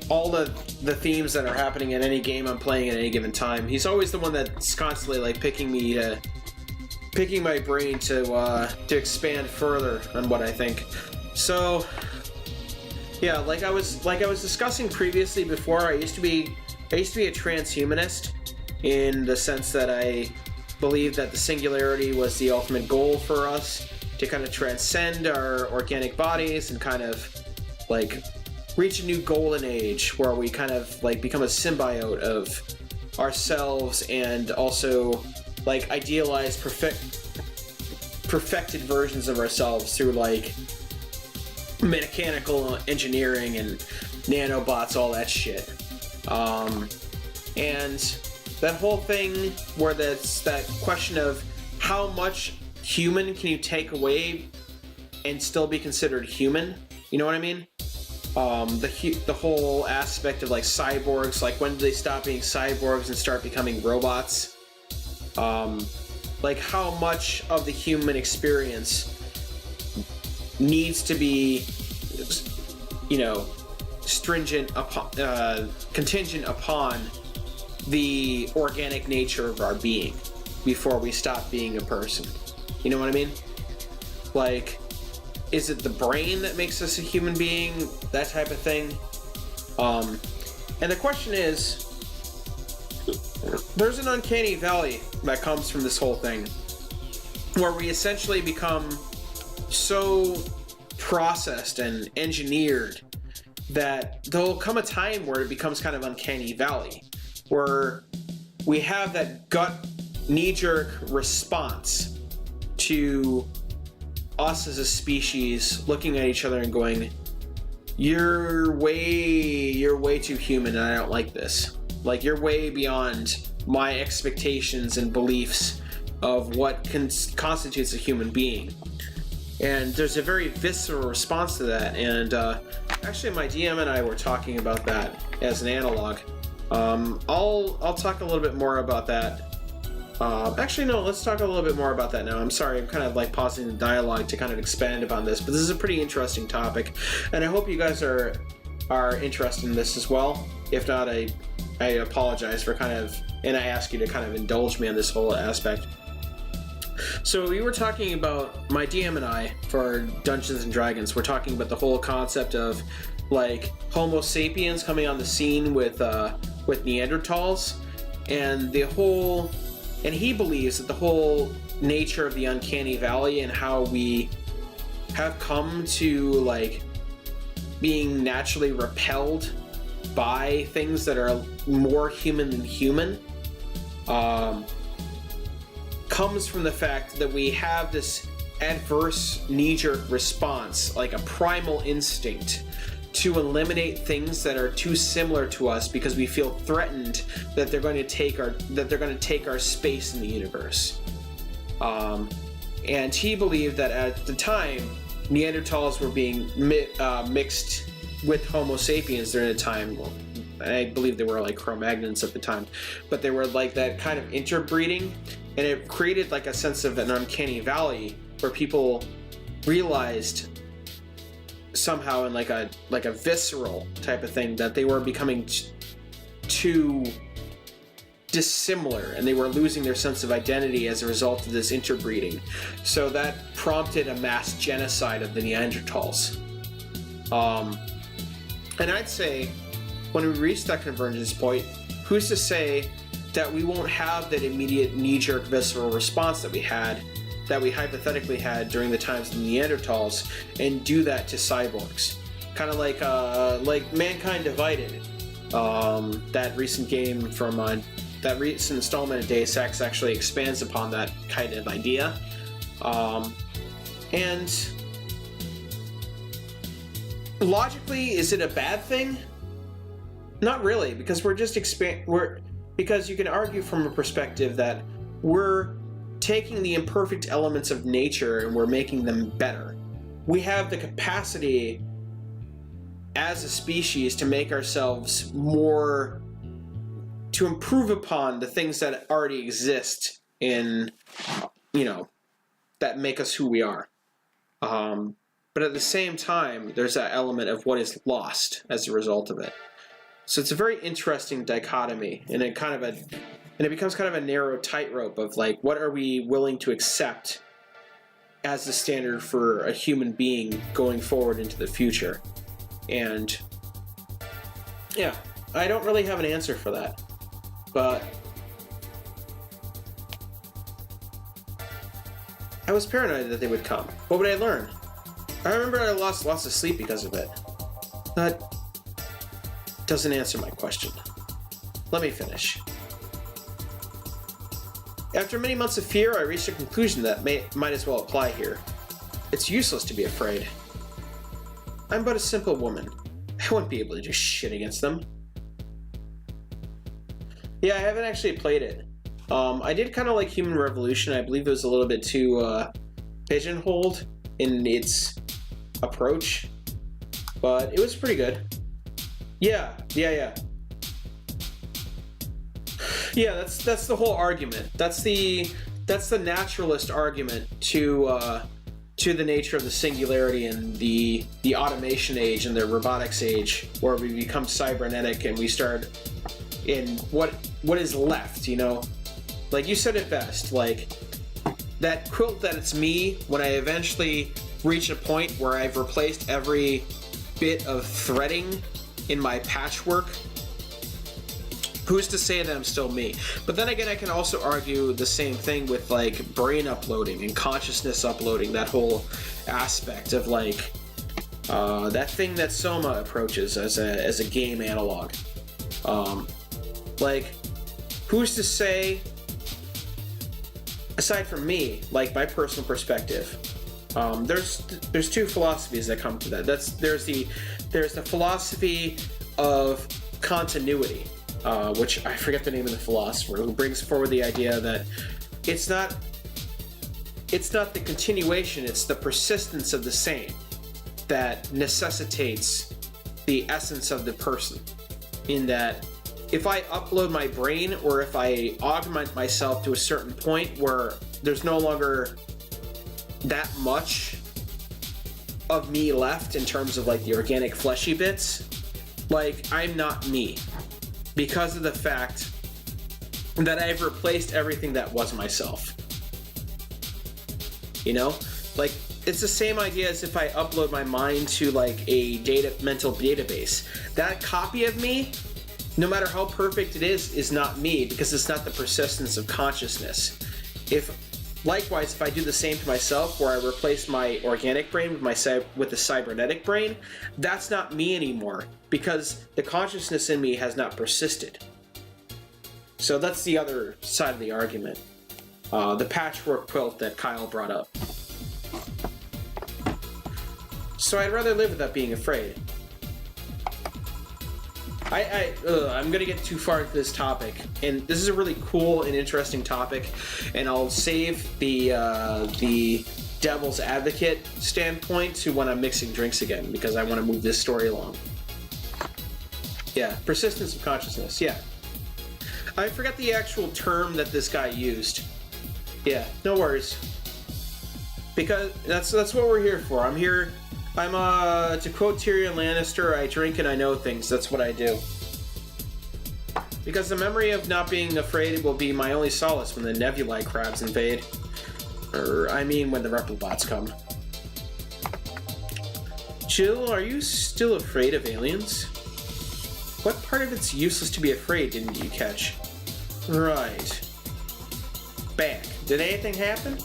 all the themes that are happening in any game I'm playing at any given time. He's always the one that's constantly, like, picking my brain to expand further on what I think. So, yeah, like I was discussing previously before, I used to be a transhumanist in the sense that I believed that the singularity was the ultimate goal for us to kind of transcend our organic bodies and kind of like reach a new golden age where we kind of like become a symbiote of ourselves and also like idealized perfected versions of ourselves through like mechanical engineering and nanobots, all that shit. And that whole thing where that's that question of how much human can you take away and still be considered human? You know what I mean? The whole aspect of like cyborgs, like when do they stop being cyborgs and start becoming robots? Like how much of the human experience needs to be, you know, contingent upon the organic nature of our being before we stop being a person. You know what I mean? Like, is it the brain that makes us a human being? That type of thing. And the question is, there's an uncanny valley that comes from this whole thing, where we essentially become so processed and engineered that there'll come a time where it becomes kind of uncanny valley, where we have that gut knee-jerk response to us as a species looking at each other and going, you're way too human and I don't like this. Like, you're way beyond my expectations and beliefs of what constitutes a human being. And there's a very visceral response to that, and actually my DM and I were talking about that as an analog. I'll talk a little bit more about that. Actually, no, let's talk a little bit more about that now. I'm sorry, I'm kind of like pausing the dialogue to kind of expand upon this, but this is a pretty interesting topic, and I hope you guys are interested in this as well. If not, I apologize for and I ask you to kind of indulge me on this whole aspect. So we were talking about, my DM and I, for Dungeons and Dragons, we're talking about the whole concept of like Homo sapiens coming on the scene with Neanderthals, and he believes that the whole nature of the uncanny valley and how we have come to like being naturally repelled by things that are more human than human comes from the fact that we have this adverse knee-jerk response, like a primal instinct, to eliminate things that are too similar to us because we feel threatened that they're going to take our space in the universe. And he believed that at the time, Neanderthals were being mixed with Homo sapiens during the time. Well, I believe they were like Cro-Magnons at the time, but they were like that kind of interbreeding, and it created like a sense of an uncanny valley where people realized somehow in like a visceral type of thing, that they were becoming too dissimilar, and they were losing their sense of identity as a result of this interbreeding. So that prompted a mass genocide of the Neanderthals. And I'd say, when we reach that convergence point, who's to say that we won't have that immediate knee-jerk visceral response that we hypothetically had during the times of the Neanderthals, and do that to cyborgs, kind of like Mankind Divided. That recent game from that recent installment of Deus Ex actually expands upon that kind of idea, and logically, is it a bad thing? Not really, because we're just because you can argue from a perspective that we're taking the imperfect elements of nature and we're making them better. We have the capacity as a species to make ourselves more, to improve upon the things that already exist in, that make us who we are. But at the same time, there's that element of what is lost as a result of it. So it's a very interesting dichotomy, and it becomes kind of a narrow tightrope of like, what are we willing to accept as the standard for a human being going forward into the future? And yeah, I don't really have an answer for that, but I was paranoid that they would come. What would I learn? I remember I lost lots of sleep because of it. That doesn't answer my question. Let me finish. After many months of fear, I reached a conclusion that might as well apply here. It's useless to be afraid. I'm but a simple woman. I wouldn't be able to do shit against them. Yeah, I haven't actually played it. I did kind of like Human Revolution. I believe it was a little bit too pigeonholed in its approach, but it was pretty good. Yeah. Yeah, that's the whole argument. That's the naturalist argument to the nature of the singularity and the automation age and the robotics age, where we become cybernetic and we start in what is left, Like you said it best, like that quilt that it's me, when I eventually reach a point where I've replaced every bit of threading in my patchwork, who's to say that I'm still me? But then again, I can also argue the same thing with like brain uploading and consciousness uploading, that whole aspect of like that thing that Soma approaches as a game analog. Like, who's to say, aside from me, like my personal perspective, there's two philosophies that come to that. There's the philosophy of continuity, which I forget the name of the philosopher, who brings forward the idea that it's not the continuation, it's the persistence of the same that necessitates the essence of the person. In that, if I upload my brain, or if I augment myself to a certain point where there's no longer that much of me left in terms of like the organic fleshy bits, like I'm not me, because of the fact that I've replaced everything that was myself. Like, it's the same idea as if I upload my mind to like a mental database. That copy of me, no matter how perfect it is not me, because it's not the persistence of consciousness. Likewise, if I do the same to myself, where I replace my organic brain with the cybernetic brain, that's not me anymore, because the consciousness in me has not persisted. So that's the other side of the argument. The patchwork quilt that Kyle brought up. So I'd rather live without being afraid. I'm gonna get too far into this topic, and this is a really cool and interesting topic, and I'll save the devil's advocate standpoint to when I'm mixing drinks again, because I want to move this story along. Yeah, persistence of consciousness. Yeah, I forgot the actual term that this guy used. Yeah, no worries, because that's what we're here for. I'm here To quote Tyrion Lannister, I drink and I know things. That's what I do. Because the memory of not being afraid will be my only solace when the nebulae crabs invade. I mean, when the Reprobots come. Jill, are you still afraid of aliens? What part of it's useless to be afraid didn't you catch? Right. Back. Did anything happen?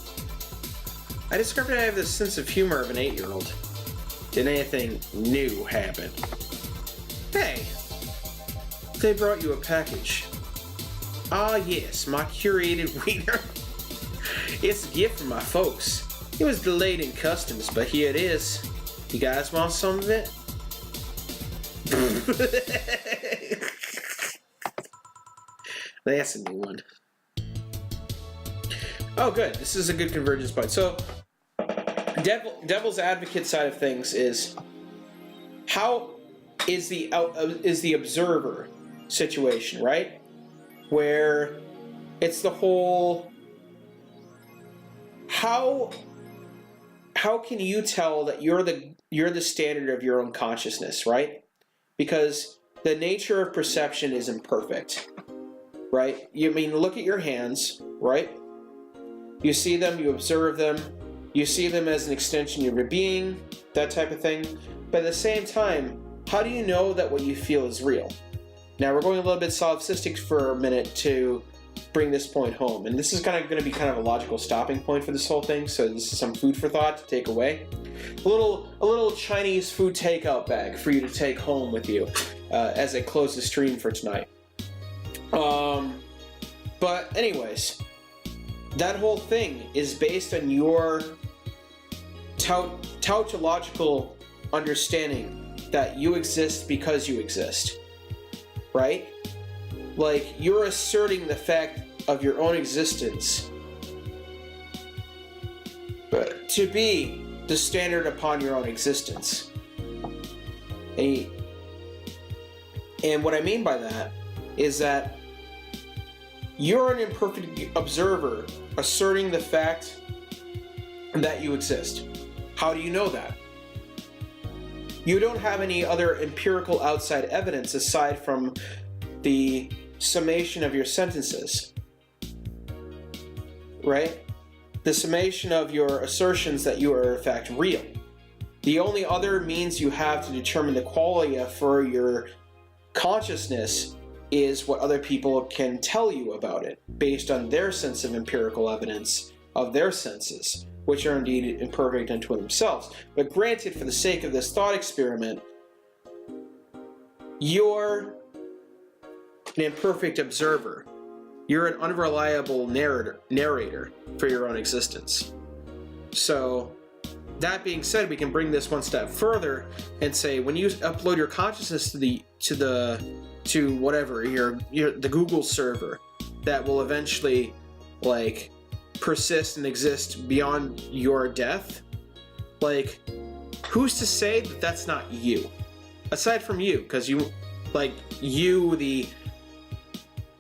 I discovered I have the sense of humor of an 8-year-old. Did anything new happen? Hey! They brought you a package. Ah yes, my curated wiener. It's a gift from my folks. It was delayed in customs, but here it is. You guys want some of it? That's a new one. Oh good, this is a good convergence point. So, devil's advocate side of things is, how is the observer situation, right? Where it's the whole, how can you tell that you're the standard of your own consciousness, right? Because the nature of perception is imperfect, right? You mean, look at your hands, right? You see them, you observe them, you see them as an extension of your being, that type of thing. But at the same time, how do you know that what you feel is real? Now we're going a little bit solipsistic for a minute to bring this point home, and this is kind of going to be kind of a logical stopping point for this whole thing. So this is some food for thought to take away. A little Chinese food takeout bag for you to take home with you as I close the stream for tonight. But anyways, that whole thing is based on your tautological understanding that you exist because you exist, right? Like, you're asserting the fact of your own existence to be the standard upon your own existence. And what I mean by that is that you're an imperfect observer asserting the fact that you exist. How do you know that? You don't have any other empirical outside evidence aside from the summation of your sentences, right? The summation of your assertions that you are in fact real. The only other means you have to determine the qualia for your consciousness is what other people can tell you about it, based on their sense of empirical evidence of their senses, which are indeed imperfect unto themselves. But granted, for the sake of this thought experiment, you're an imperfect observer. You're an unreliable narrator for your own existence. So, that being said, we can bring this one step further and say, when you upload your consciousness to the Google server that will eventually like persist and exist beyond your death, like, who's to say that that's not you? Aside from you, because the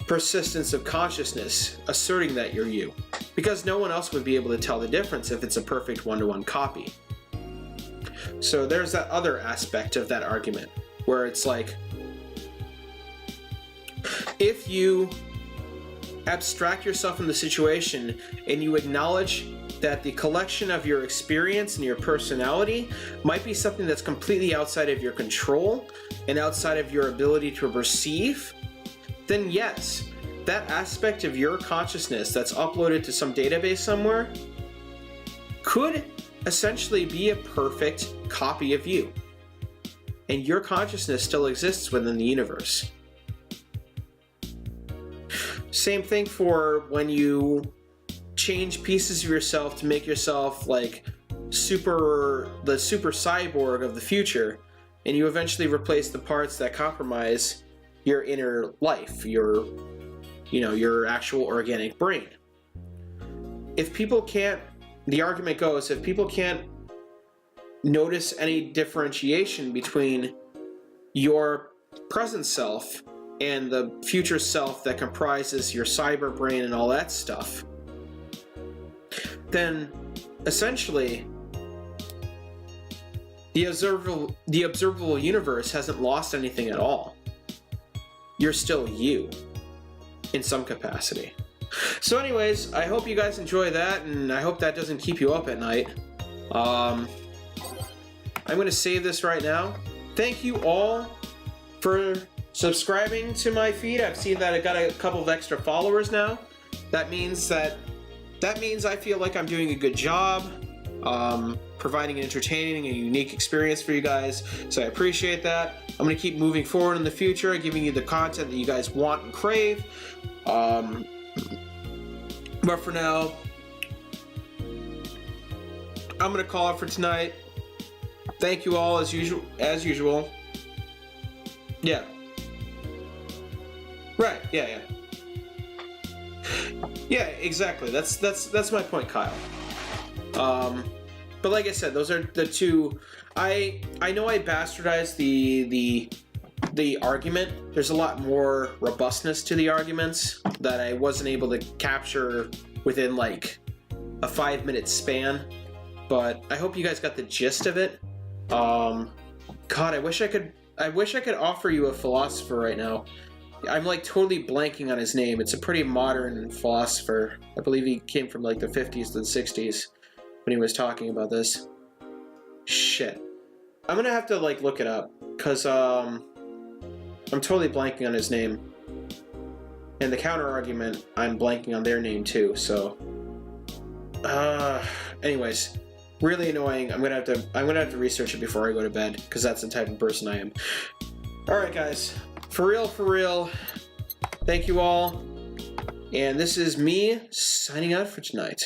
persistence of consciousness asserting that you're you, because no one else would be able to tell the difference if it's a perfect one-to-one copy. So there's that other aspect of that argument where it's like, if you abstract yourself from the situation and you acknowledge that the collection of your experience and your personality might be something that's completely outside of your control and outside of your ability to perceive, then yes, that aspect of your consciousness that's uploaded to some database somewhere could essentially be a perfect copy of you. And your consciousness still exists within the universe. Same thing for when you change pieces of yourself to make yourself like the super cyborg of the future, and you eventually replace the parts that compromise your inner life, your actual organic brain. If people can't, the argument goes, if people can't notice any differentiation between your present self and the future self that comprises your cyber brain and all that stuff, then essentially The observable universe hasn't lost anything at all. You're still you, in some capacity. So anyways, I hope you guys enjoy that, and I hope that doesn't keep you up at night. I'm going to save this right now. Thank you all for subscribing to my feed. I've seen that I got a couple of extra followers now. That means I feel like I'm doing a good job. Providing an entertaining and unique experience for you guys, so I appreciate that. I'm going to keep moving forward in the future, giving you the content that you guys want and crave. But for now, I'm going to call it for tonight. Thank you all as usual. Yeah. Right. Yeah. Yeah. Exactly. That's my point, Kyle. But like I said, those are the two. I know I bastardized the argument. There's a lot more robustness to the arguments that I wasn't able to capture within like a 5-minute span. But I hope you guys got the gist of it. God, I wish I could offer you a philosopher right now. I'm like totally blanking on his name. It's a pretty modern philosopher. I believe he came from like the 50s to the 60s. When he was talking about this. Shit. I'm gonna have to like look it up, because I'm totally blanking on his name. And the counter argument, I'm blanking on their name too, so anyways, really annoying. I'm gonna have to research it before I go to bed, because that's the type of person I am. Alright guys, for real, thank you all. And this is me signing out for tonight.